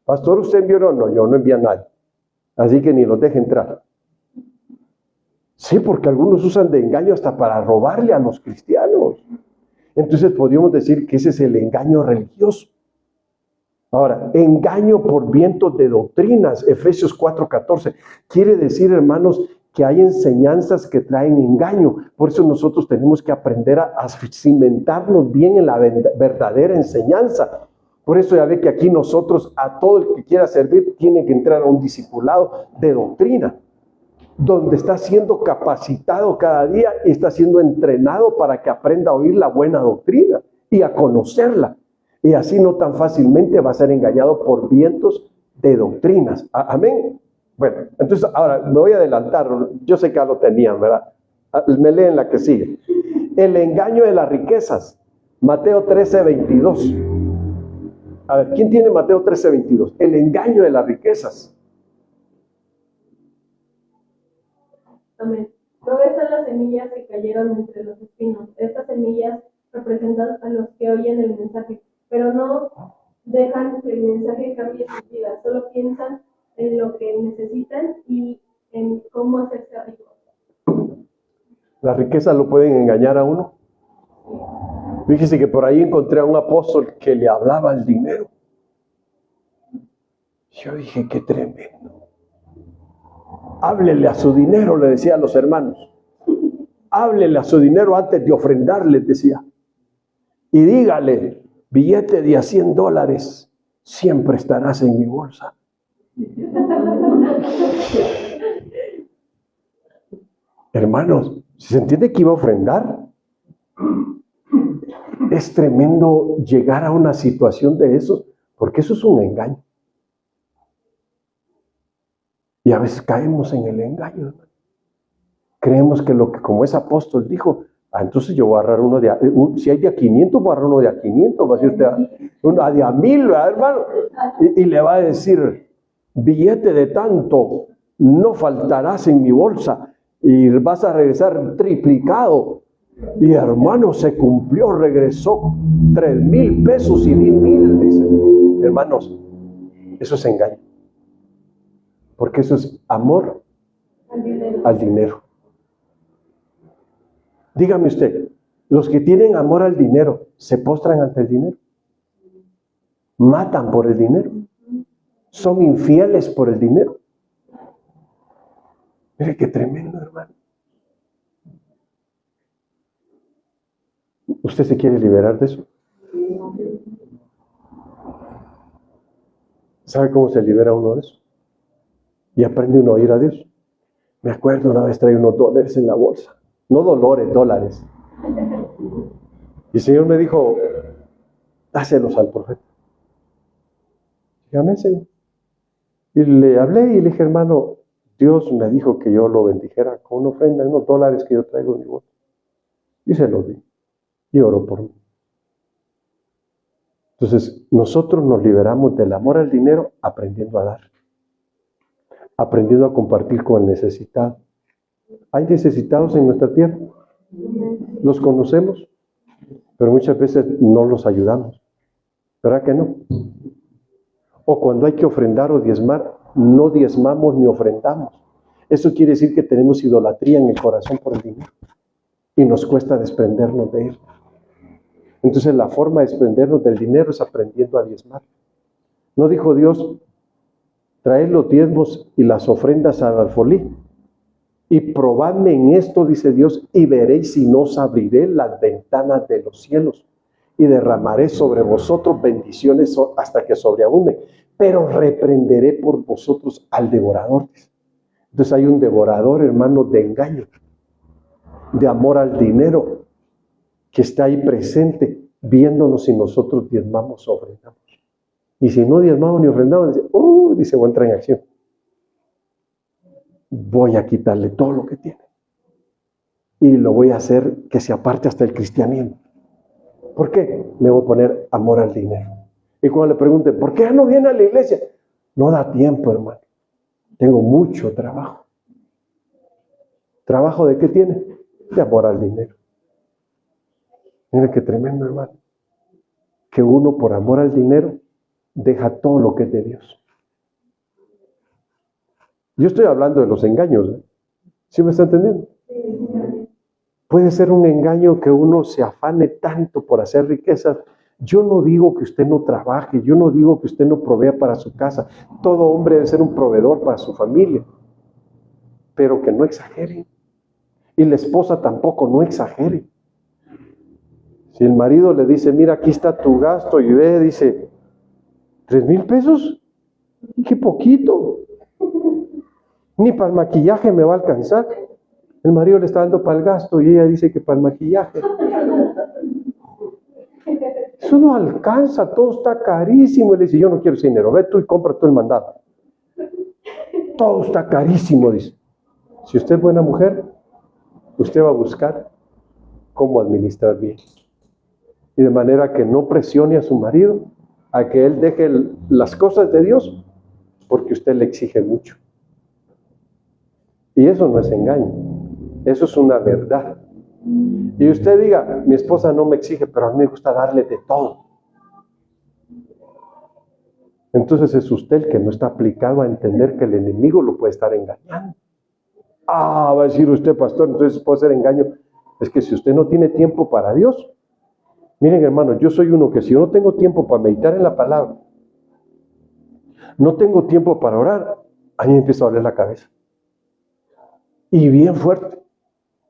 Pastor, ¿usted envió o no? Yo no envié a nadie. Así que ni los deje entrar. Sí, porque algunos usan de engaño hasta para robarle a los cristianos. Entonces podríamos decir que ese es el engaño religioso. Ahora, engaño por vientos de doctrinas, Efesios 4:14. Quiere decir, hermanos, que hay enseñanzas que traen engaño. Por eso nosotros tenemos que aprender a cimentarnos bien en la verdadera enseñanza. Por eso ya ve que aquí nosotros, a todo el que quiera servir, tiene que entrar a un discipulado de doctrina, donde está siendo capacitado cada día y está siendo entrenado para que aprenda a oír la buena doctrina y a conocerla. Y así no tan fácilmente va a ser engañado por vientos de doctrinas. Amén. Bueno, entonces ahora me voy a adelantar. Yo sé que ya lo tenían, ¿verdad? Me leen la que sigue. El engaño de las riquezas. Mateo 13:22. A ver, ¿quién tiene Mateo 13:22? El engaño de las riquezas. Amén. Luego están las semillas que cayeron entre los espinos. Estas semillas representan a los que oyen el mensaje, pero no dejan que el mensaje cambie sus vidas. Solo piensan en lo que necesitan y en cómo hacerse ricos. ¿Las riquezas lo pueden engañar a uno? Fíjese que por ahí encontré a un apóstol que le hablaba al dinero. Yo dije, qué tremendo. Háblele a su dinero, le decía a los hermanos. Háblele a su dinero antes de ofrendarle, decía. Y dígale, billete de $100 siempre estarás en mi bolsa. Hermanos, ¿se entiende que iba a ofrendar? Es tremendo llegar a una situación de eso, porque eso es un engaño. Y a veces caemos en el engaño, hermano. Creemos que como ese apóstol dijo, entonces yo voy a agarrar uno si hay de a 500, voy a agarrar uno de a 500, va a decir usted, uno de a 1000, ¿verdad, hermano? Y le va a decir, billete de tanto, no faltarás en mi bolsa, y vas a regresar triplicado. Y hermano, se cumplió, regresó 3,000 pesos y 10,000, dice. Hermanos, eso es engaño. Porque eso es amor al dinero. Dígame usted, los que tienen amor al dinero, ¿se postran ante el dinero? ¿Matan por el dinero? ¿Son infieles por el dinero? Mire qué tremendo, hermano. ¿Usted se quiere liberar de eso? ¿Sabe cómo se libera uno de eso? Y aprende uno a oír a Dios. Me acuerdo una vez traía unos $, en la bolsa. No $, Y el Señor me dijo, dáselos al profeta. Dígame, Señor. Y le hablé y le dije, hermano, Dios me dijo que yo lo bendijera con una ofrenda, unos $, que yo traigo en mi bolsa. Y se los di. Y oró por mí. Entonces, nosotros nos liberamos del amor al dinero aprendiendo a dar. Aprendiendo a compartir con el necesitado. ¿Hay necesitados en nuestra tierra? ¿Los conocemos? Pero muchas veces no los ayudamos. ¿Verdad que no? O cuando hay que ofrendar o diezmar, no diezmamos ni ofrendamos. Eso quiere decir que tenemos idolatría en el corazón por el dinero. Y nos cuesta desprendernos de él. Entonces la forma de desprendernos del dinero es aprendiendo a diezmar. ¿No dijo Dios traed los diezmos y las ofrendas al alfolí, y probadme en esto, dice Dios, y veréis si no os abriré las ventanas de los cielos, y derramaré sobre vosotros bendiciones hasta que sobreabunden, pero reprenderé por vosotros al devorador. Entonces hay un devorador, hermano, de engaño, de amor al dinero, que está ahí presente, viéndonos si nosotros diezmamos o ofrendamos. Y si no diezmamos ni ofrendamos, dice, voy a entrar en acción. Voy a quitarle todo lo que tiene. Y lo voy a hacer que se aparte hasta el cristianismo. ¿Por qué? Le voy a poner amor al dinero. Y cuando le pregunten, ¿por qué no viene a la iglesia? No da tiempo, hermano. Tengo mucho trabajo. ¿Trabajo de qué tiene? De amor al dinero. Mira qué tremendo, hermano. Que uno por amor al dinero deja todo lo que es de Dios. Yo estoy hablando de los engaños, ¿eh? ¿Sí me está entendiendo? Puede ser un engaño que uno se afane tanto por hacer riquezas. Yo no digo que usted no trabaje, yo no digo que usted no provea para su casa. Todo hombre debe ser un proveedor para su familia, pero que no exagere. Y la esposa tampoco, no exagere. Si el marido le dice, mira, aquí está tu gasto, y ve, dice, 3,000 pesos, qué poquito. Ni para el maquillaje me va a alcanzar. El marido le está dando para el gasto y ella dice que para el maquillaje. Eso no alcanza, todo está carísimo. Y le dice, yo no quiero ese dinero, ve tú y compra tú el mandado. Todo está carísimo, dice. Si usted es buena mujer, usted va a buscar cómo administrar bien. Y de manera que no presione a su marido a que él deje las cosas de Dios porque usted le exige mucho. Y eso no es engaño, eso es una verdad. Y usted diga, mi esposa no me exige, pero a mí me gusta darle de todo. Entonces es usted el que no está aplicado a entender que el enemigo lo puede estar engañando. Va a decir usted, pastor, entonces puede ser engaño. Es que si usted no tiene tiempo para Dios, miren, hermano, yo soy uno que si yo no tengo tiempo para meditar en la palabra, no tengo tiempo para orar, a mí me empieza a doler la cabeza. Y bien fuerte.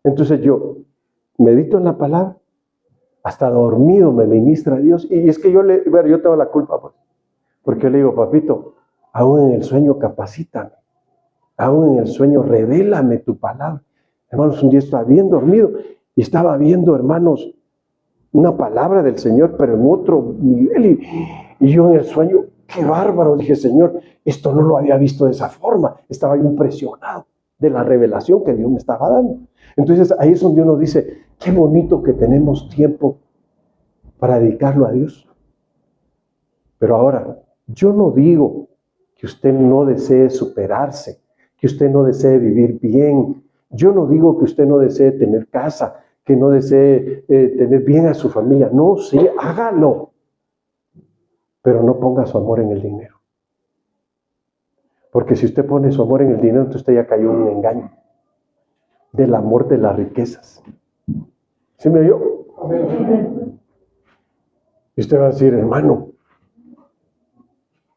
Entonces yo medito en la palabra, hasta dormido me ministra Dios. Y es que yo tengo la culpa, pues, porque yo le digo, papito, aún en el sueño capacítame, aún en el sueño revélame tu palabra. Hermanos, un día estaba bien dormido y estaba viendo, hermanos, una palabra del Señor, pero en otro nivel. Y yo en el sueño, qué bárbaro, dije, Señor, esto no lo había visto de esa forma. Estaba yo impresionado de la revelación que Dios me estaba dando. Entonces ahí es donde uno dice, qué bonito que tenemos tiempo para dedicarlo a Dios. Pero ahora, yo no digo que usted no desee superarse, que usted no desee vivir bien. Yo no digo que usted no desee tener casa, que no desee tener bien a su familia. No, sí, hágalo. Pero no ponga su amor en el dinero. Porque si usted pone su amor en el dinero, entonces usted ya cayó en un engaño del amor de las riquezas. ¿Sí me oyó? Y usted va a decir, hermano,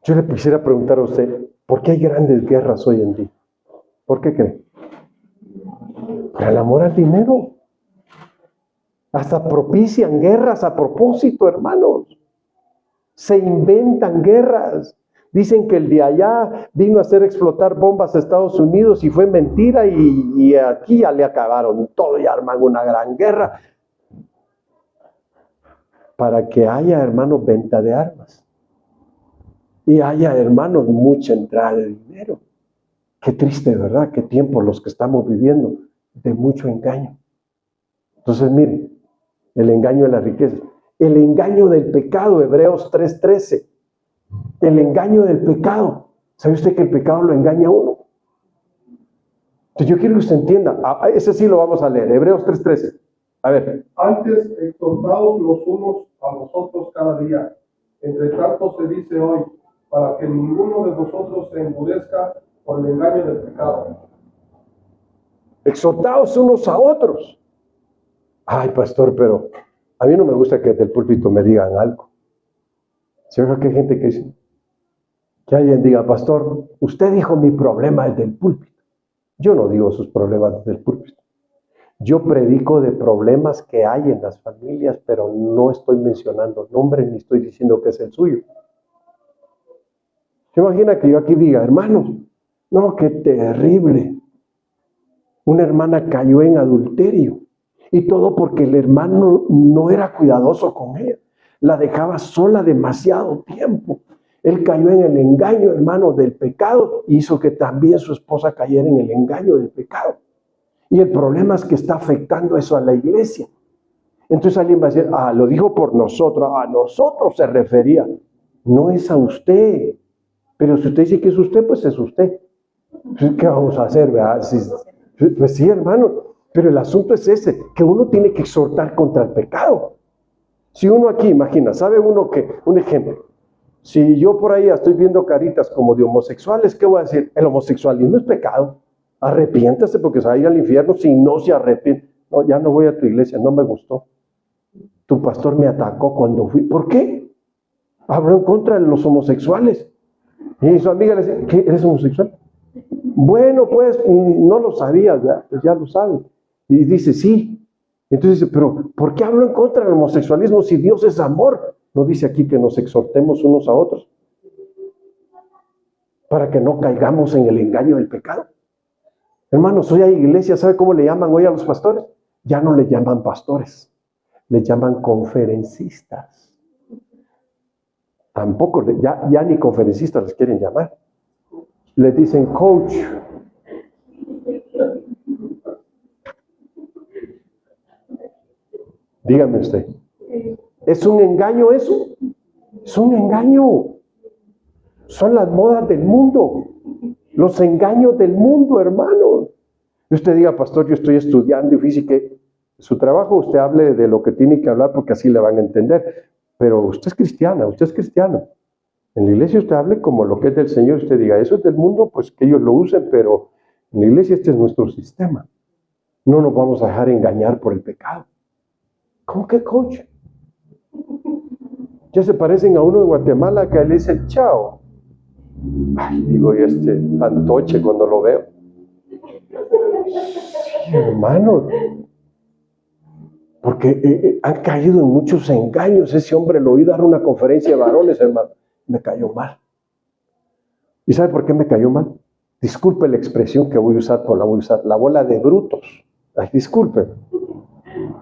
yo le quisiera preguntar a usted, ¿por qué hay grandes guerras hoy en día? ¿Por qué cree? Por el amor al dinero. Hasta propician guerras a propósito, hermanos. Se inventan guerras. Dicen que el de allá vino a hacer explotar bombas a Estados Unidos y fue mentira y aquí ya le acabaron todo y arman una gran guerra. Para que haya, hermanos, venta de armas. Y haya, hermanos, mucha entrada de dinero. Qué triste, ¿verdad? Qué tiempo los que estamos viviendo de mucho engaño. Entonces, miren, el engaño de la riqueza. El engaño del pecado, Hebreos 3:13. El engaño del pecado. ¿Sabe usted que el pecado lo engaña a uno? Entonces yo quiero que usted entienda. Ese sí lo vamos a leer. Hebreos 3:13. A ver. Antes exhortaos los unos a los otros cada día. Entre tanto se dice hoy, para que ninguno de vosotros se endurezca por el engaño del pecado. Exhortaos unos a otros. Ay, pastor, pero a mí no me gusta que desde el púlpito me digan algo. ¿Se ve que hay gente que dice? Que alguien diga, pastor, usted dijo mi problema desde el púlpito. Yo no digo sus problemas desde el púlpito. Yo predico de problemas que hay en las familias, pero no estoy mencionando nombres ni estoy diciendo que es el suyo. ¿Se imagina que yo aquí diga, hermanos, no, qué terrible? Una hermana cayó en adulterio y todo porque el hermano no era cuidadoso con ella. La dejaba sola demasiado tiempo. Él cayó en el engaño, hermano, del pecado y hizo que también su esposa cayera en el engaño del pecado. Y el problema es que está afectando eso a la iglesia. Entonces alguien va a decir, lo dijo por nosotros, a nosotros se refería. No es a usted. Pero si usted dice que es usted, pues es usted. ¿Qué vamos a hacer, verdad? Pues sí, hermano. Pero el asunto es ese, que uno tiene que exhortar contra el pecado. Si uno aquí, imagina, ¿sabe uno que, un ejemplo? Si yo por ahí estoy viendo caritas como de homosexuales, ¿qué voy a decir? El homosexualismo es pecado. Arrepiéntase porque se va a ir al infierno si no se arrepiente. No, ya no voy a tu iglesia, no me gustó. Tu pastor me atacó cuando fui. ¿Por qué? Habló en contra de los homosexuales. Y su amiga le dice, ¿qué? ¿Eres homosexual? Bueno, pues no lo sabía, ya lo sabe. Y dice, sí. Entonces dice, pero ¿por qué hablo en contra del homosexualismo si Dios es amor? ¿No dice aquí que nos exhortemos unos a otros? Para que no caigamos en el engaño del pecado. Hermanos, hoy hay iglesias, ¿sabe cómo le llaman hoy a los pastores? Ya no le llaman pastores, le llaman conferencistas. Tampoco, ya ni conferencistas les quieren llamar. Les dicen coach. Dígame usted, ¿es un engaño eso? Es un engaño. Son las modas del mundo, los engaños del mundo, hermanos. Y usted diga, pastor, yo estoy estudiando y fíjese que su trabajo usted hable de lo que tiene que hablar porque así le van a entender. Pero usted es cristiana, usted es cristiano. En la iglesia usted hable como lo que es del Señor. Usted diga, eso es del mundo, pues que ellos lo usen, pero en la iglesia este es nuestro sistema. No nos vamos a dejar engañar por el pecado. ¿Cómo que coach? Ya se parecen a uno de Guatemala que le dice chao. Ay, digo yo, fantoche cuando lo veo. Sí, hermano. Porque han caído en muchos engaños. Ese hombre lo oí dar una conferencia de varones, hermano. Me cayó mal. ¿Y sabe por qué me cayó mal? Disculpe la expresión que voy a usar, pero la voy a usar. La bola de brutos. Ay, disculpe.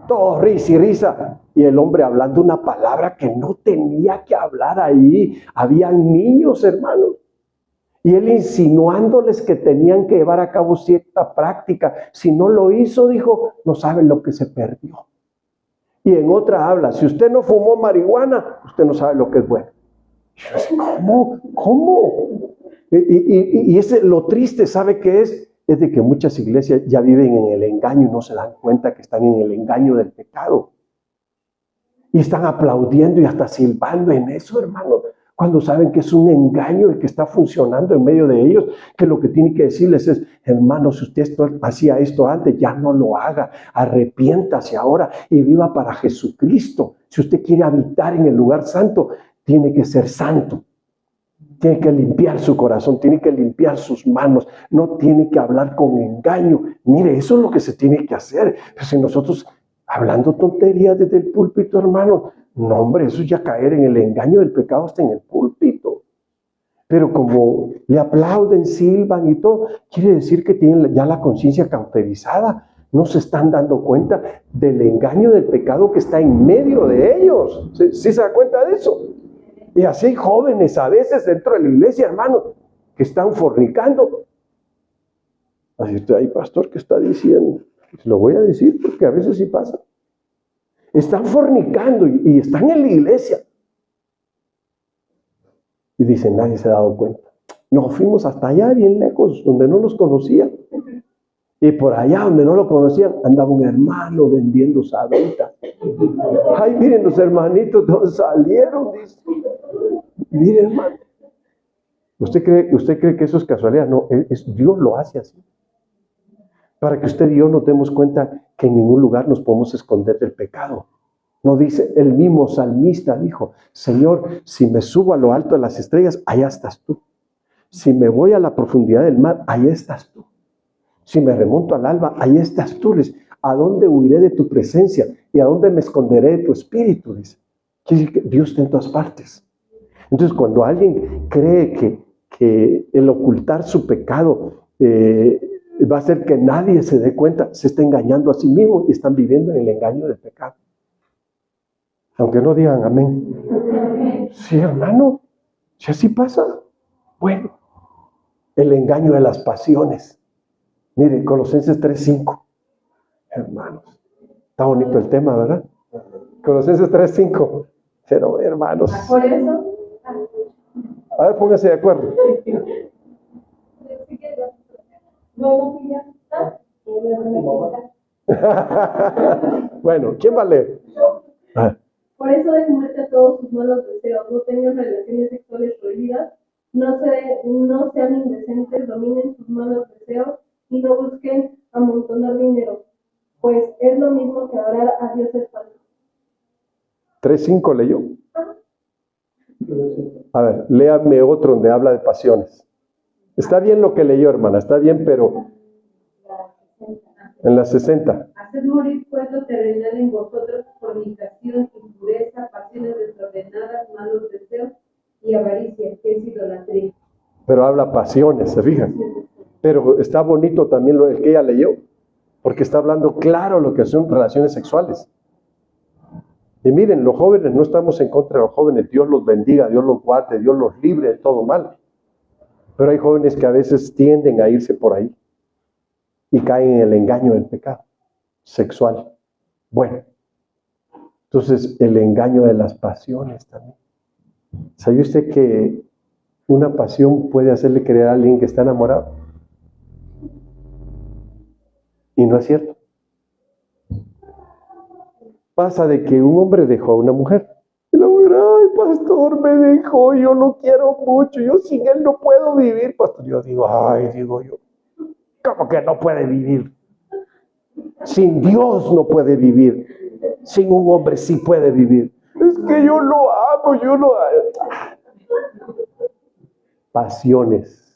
Todo risa y risa. Y el hombre hablando una palabra que no tenía que hablar ahí. Habían niños, hermanos. Y él insinuándoles que tenían que llevar a cabo cierta práctica. Si no lo hizo, dijo, no saben lo que se perdió. Y en otra habla, si usted no fumó marihuana, usted no sabe lo que es bueno. Yo sé, ¿cómo? Y ese, lo triste, ¿sabe qué es? Es de que muchas iglesias ya viven en el engaño y no se dan cuenta que están en el engaño del pecado. Y están aplaudiendo y hasta silbando en eso, hermano. Cuando saben que es un engaño el que está funcionando en medio de ellos, que lo que tiene que decirles es, hermano, si usted hacía esto antes, ya no lo haga, arrepiéntase ahora y viva para Jesucristo. Si usted quiere habitar en el lugar santo, tiene que ser santo. Tiene que limpiar su corazón, tiene que limpiar sus manos, no tiene que hablar con engaño. Mire, eso es lo que se tiene que hacer. Pero si nosotros, hablando tonterías desde el púlpito, hermano, no, hombre, eso es ya caer en el engaño del pecado hasta en el púlpito. Pero como le aplauden, silban y todo, quiere decir que tienen ya la conciencia cauterizada. No se están dando cuenta del engaño del pecado que está en medio de ellos. ¿Sí se da cuenta de eso? Y así hay jóvenes a veces dentro de la iglesia, hermano, que están fornicando. Así usted, ay, pastor, ¿qué está diciendo? Se lo voy a decir porque a veces sí pasa. Están fornicando y están en la iglesia. Y dicen, nadie se ha dado cuenta. Nos fuimos hasta allá, bien lejos, donde no los conocían. Y por allá donde no lo conocían, andaba un hermano vendiendo sabitas. Ay, miren los hermanitos, ¿dónde salieron? Dice. Mire, hermano. ¿Usted cree que eso es casualidad? No, Dios lo hace así. Para que usted y yo nos demos cuenta que en ningún lugar nos podemos esconder del pecado. No dice, el mismo salmista dijo, Señor, si me subo a lo alto de las estrellas, allá estás tú. Si me voy a la profundidad del mar, ahí estás tú. Si me remonto al alba, ahí estás tú. Dice, ¿a dónde huiré de tu presencia? ¿Y a dónde me esconderé de tu espíritu? Dice. Quiere decir que Dios está en todas partes. Entonces, cuando alguien cree que el ocultar su pecado va a hacer que nadie se dé cuenta, se está engañando a sí mismo y están viviendo en el engaño del pecado. Aunque no digan amén. Sí, hermano, si así pasa. Bueno, el engaño de las pasiones. Mire, Colosenses 3:5. Hermanos, está bonito el tema, ¿verdad? Colosenses 3:5. Pero, hermanos. Por eso. A ver, pónganse de acuerdo. Bueno, ¿quién va a leer? Por eso den muerte a todos sus malos deseos, no tengan relaciones sexuales prohibidas, no sean indecentes, dominen sus malos deseos y no busquen amontonar dinero, pues es lo mismo que orar a Dios espaldas. 3:5 leyó. A ver, léame otro donde habla de pasiones. Está bien lo que leyó, hermana, está bien, pero en la 60. Haced morir pues lo terrenal en vosotros, fornicación, impureza, pasiones desordenadas, malos deseos y avaricia, que es idolatría. Pero habla pasiones, ¿se fijan? Pero está bonito también el que ella leyó, porque está hablando claro lo que son relaciones sexuales. Y miren, los jóvenes, no estamos en contra de los jóvenes, Dios los bendiga, Dios los guarde, Dios los libre de todo mal. Pero hay jóvenes que a veces tienden a irse por ahí y caen en el engaño del pecado sexual. Bueno, entonces el engaño de las pasiones también. ¿Sabe usted que una pasión puede hacerle creer a alguien que está enamorado? Y no es cierto. Pasa de que un hombre dejó a una mujer. Y la mujer, ay, pastor, me dejó, yo lo quiero mucho, yo sin él no puedo vivir. Pastor, yo digo, ¿cómo que no puede vivir? Sin Dios no puede vivir. Sin un hombre sí puede vivir. Es que yo lo amo, Pasiones.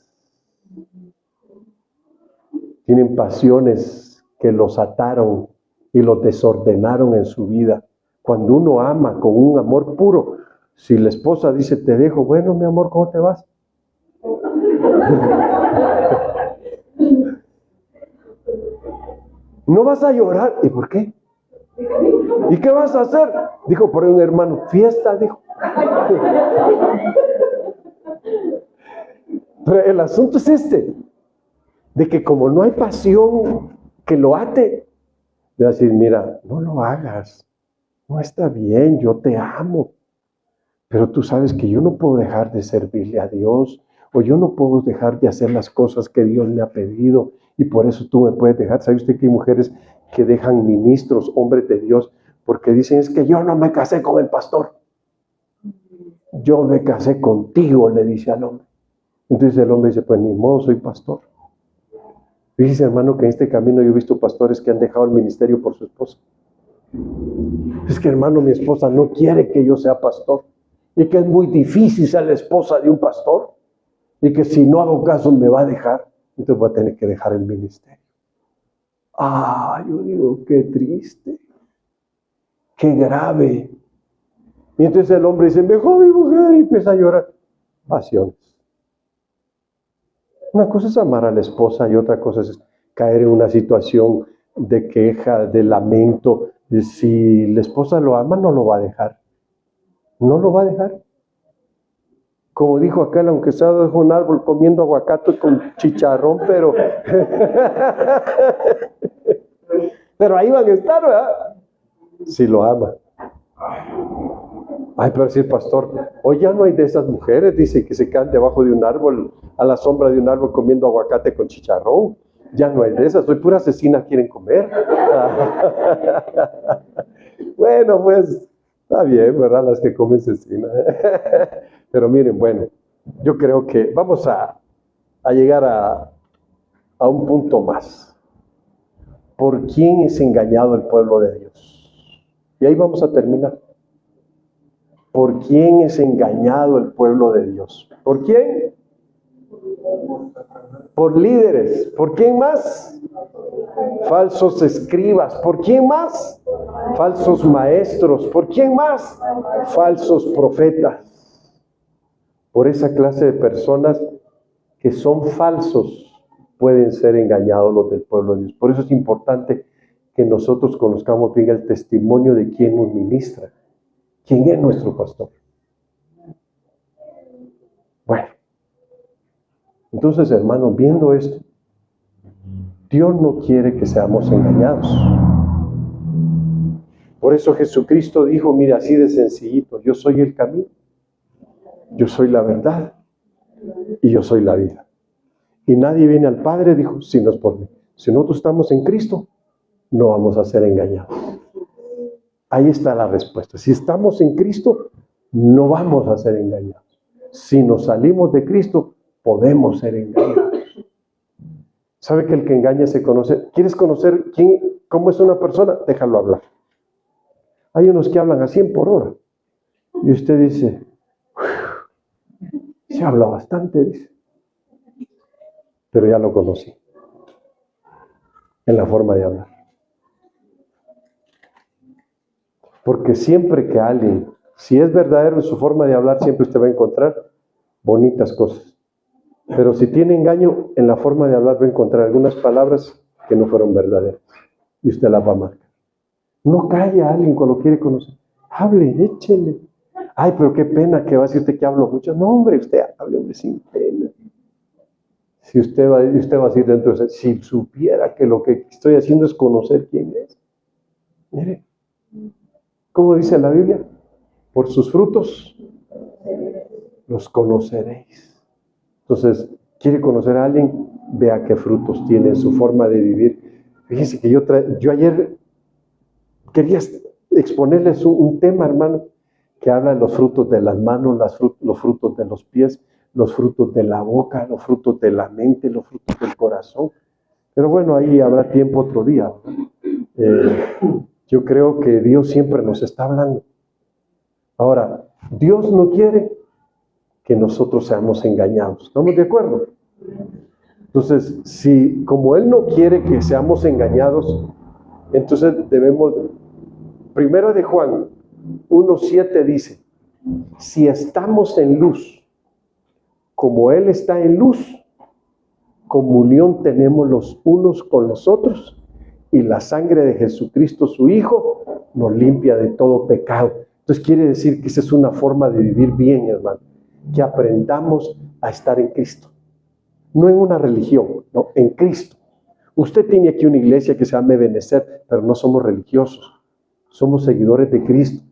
Tienen pasiones que los ataron y los desordenaron en su vida. Cuando uno ama con un amor puro, si la esposa dice, te dejo, bueno, mi amor, ¿cómo te vas? No vas a llorar. ¿Y por qué? ¿Y qué vas a hacer? Dijo por ahí un hermano, fiesta, dijo. Pero el asunto es de que como no hay pasión que lo ate, le va a decir, mira, no lo hagas, no está bien, yo te amo, pero tú sabes que yo no puedo dejar de servirle a Dios, o yo no puedo dejar de hacer las cosas que Dios me ha pedido, y por eso tú me puedes dejar. ¿Sabe usted que hay mujeres que dejan ministros, hombres de Dios, porque dicen, es que yo no me casé con el pastor, yo me casé contigo, le dice al hombre. Entonces el hombre dice, pues ni modo, soy pastor. Fíjese, hermano, que en este camino yo he visto pastores que han dejado el ministerio por su esposa. Es que, hermano, mi esposa no quiere que yo sea pastor, y que es muy difícil ser la esposa de un pastor, y que si no hago caso me va a dejar, entonces voy a tener que dejar el ministerio. Yo digo, qué triste, qué grave. Y entonces el hombre dice, me dejó mi mujer, y empieza a llorar. Pasiones. Una cosa es amar a la esposa y otra cosa es caer en una situación de queja, de lamento. Si la esposa lo ama, no lo va a dejar. No lo va a dejar. Como dijo aquel, aunque sea de un árbol comiendo aguacate con chicharrón, pero ahí van a estar, ¿verdad? Si lo ama. Pero si el pastor, hoy ya no hay de esas mujeres, dice, que se quedan debajo de un árbol, a la sombra de un árbol comiendo aguacate con chicharrón. Ya no hay de esas, hoy pura asesina quieren comer. Bueno, pues, está bien, ¿verdad? Las que comen cecina. Pero miren, bueno, yo creo que vamos a llegar a un punto más. ¿Por quién es engañado el pueblo de Dios? Y ahí vamos a terminar. ¿Por quién es engañado el pueblo de Dios? ¿Por quién? Por líderes. ¿Por quién más? Falsos escribas. ¿Por quién más? Falsos maestros. ¿Por quién más? Falsos profetas. Por esa clase de personas que son falsos pueden ser engañados los del pueblo de Dios. Por eso es importante que nosotros conozcamos bien el testimonio de quien nos ministra, quién es nuestro pastor. Bueno, entonces, hermanos, viendo esto, Dios no quiere que seamos engañados. Por eso Jesucristo dijo, mira, así de sencillito, yo soy el camino, yo soy la verdad y yo soy la vida. Y nadie viene al Padre, dijo, si no es por mí. Si nosotros estamos en Cristo, no vamos a ser engañados. Ahí está la respuesta. Si estamos en Cristo, no vamos a ser engañados. Si nos salimos de Cristo, podemos ser engañados. ¿Sabe que el que engaña se conoce? ¿Quieres conocer cómo es una persona? Déjalo hablar. Hay unos que hablan a 100 por hora. Y usted dice, se habla bastante, dice. Pero ya lo conocí. En la forma de hablar. Porque siempre que alguien, si es verdadero en su forma de hablar, siempre usted va a encontrar bonitas cosas. Pero si tiene engaño, en la forma de hablar va a encontrar algunas palabras que no fueron verdaderas. Y usted las va a marcar. No calle a alguien cuando quiere conocer. Hable, échele. Ay, pero qué pena que va a decirte que hablo mucho. No, hombre, usted hable, hombre, sin pena. Si usted va a decir dentro de usted, si supiera que lo que estoy haciendo es conocer quién es. Mire, ¿cómo dice la Biblia? Por sus frutos los conoceréis. Entonces, ¿quiere conocer a alguien? Vea qué frutos tiene en su forma de vivir. Fíjense que yo ayer quería exponerles un tema, hermano, que habla de los frutos de las manos, los frutos de los pies, los frutos de la boca, los frutos de la mente, los frutos del corazón. Pero bueno, ahí habrá tiempo otro día. Yo creo que Dios siempre nos está hablando. Ahora, Dios no quiere que nosotros seamos engañados. ¿Estamos de acuerdo? Entonces, si como Él no quiere que seamos engañados, entonces debemos... Primera de Juan 1:7 dice, si estamos en luz, como Él está en luz, comunión tenemos los unos con los otros, y la sangre de Jesucristo, su Hijo, nos limpia de todo pecado. Entonces quiere decir que esa es una forma de vivir bien, hermano, que aprendamos a estar en Cristo. No en una religión, no, en Cristo. Usted tiene aquí una iglesia que se llama Ebenecer, pero no somos religiosos. Somos seguidores de Cristo.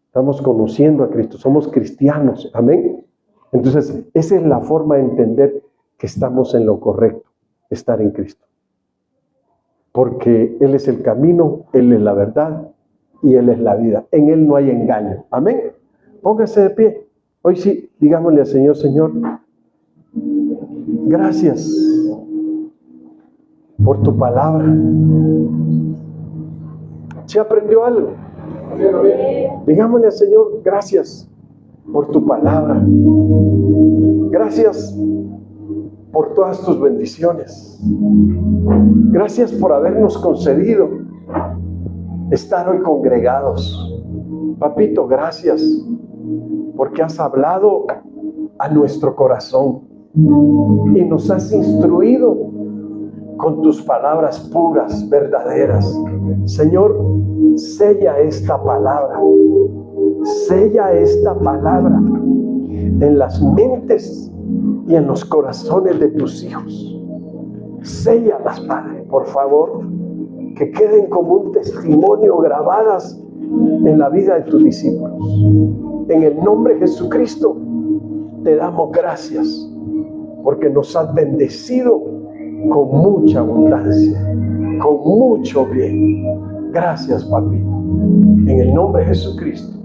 Estamos conociendo a Cristo. Somos cristianos. Amén. Entonces, esa es la forma de entender que estamos en lo correcto. Estar en Cristo. Porque Él es el camino, Él es la verdad y Él es la vida. En Él no hay engaño. Amén. Póngase de pie. Hoy sí, digámosle al Señor, Señor, gracias por tu palabra. ¿Se aprendió algo? Digámosle al Señor, gracias por tu palabra. Gracias por todas tus bendiciones. Gracias por habernos concedido estar hoy congregados. Papito, gracias porque has hablado a nuestro corazón y nos has instruido con tus palabras puras, verdaderas. Señor, sella esta palabra en las mentes y en los corazones de tus hijos. Séllalas, Padre, por favor, que queden como un testimonio grabadas en la vida de tus discípulos. En el nombre de Jesucristo te damos gracias porque nos has bendecido con mucha abundancia, con mucho bien. Gracias, papito. En el nombre de Jesucristo.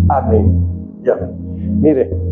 Amén y amén. Mire.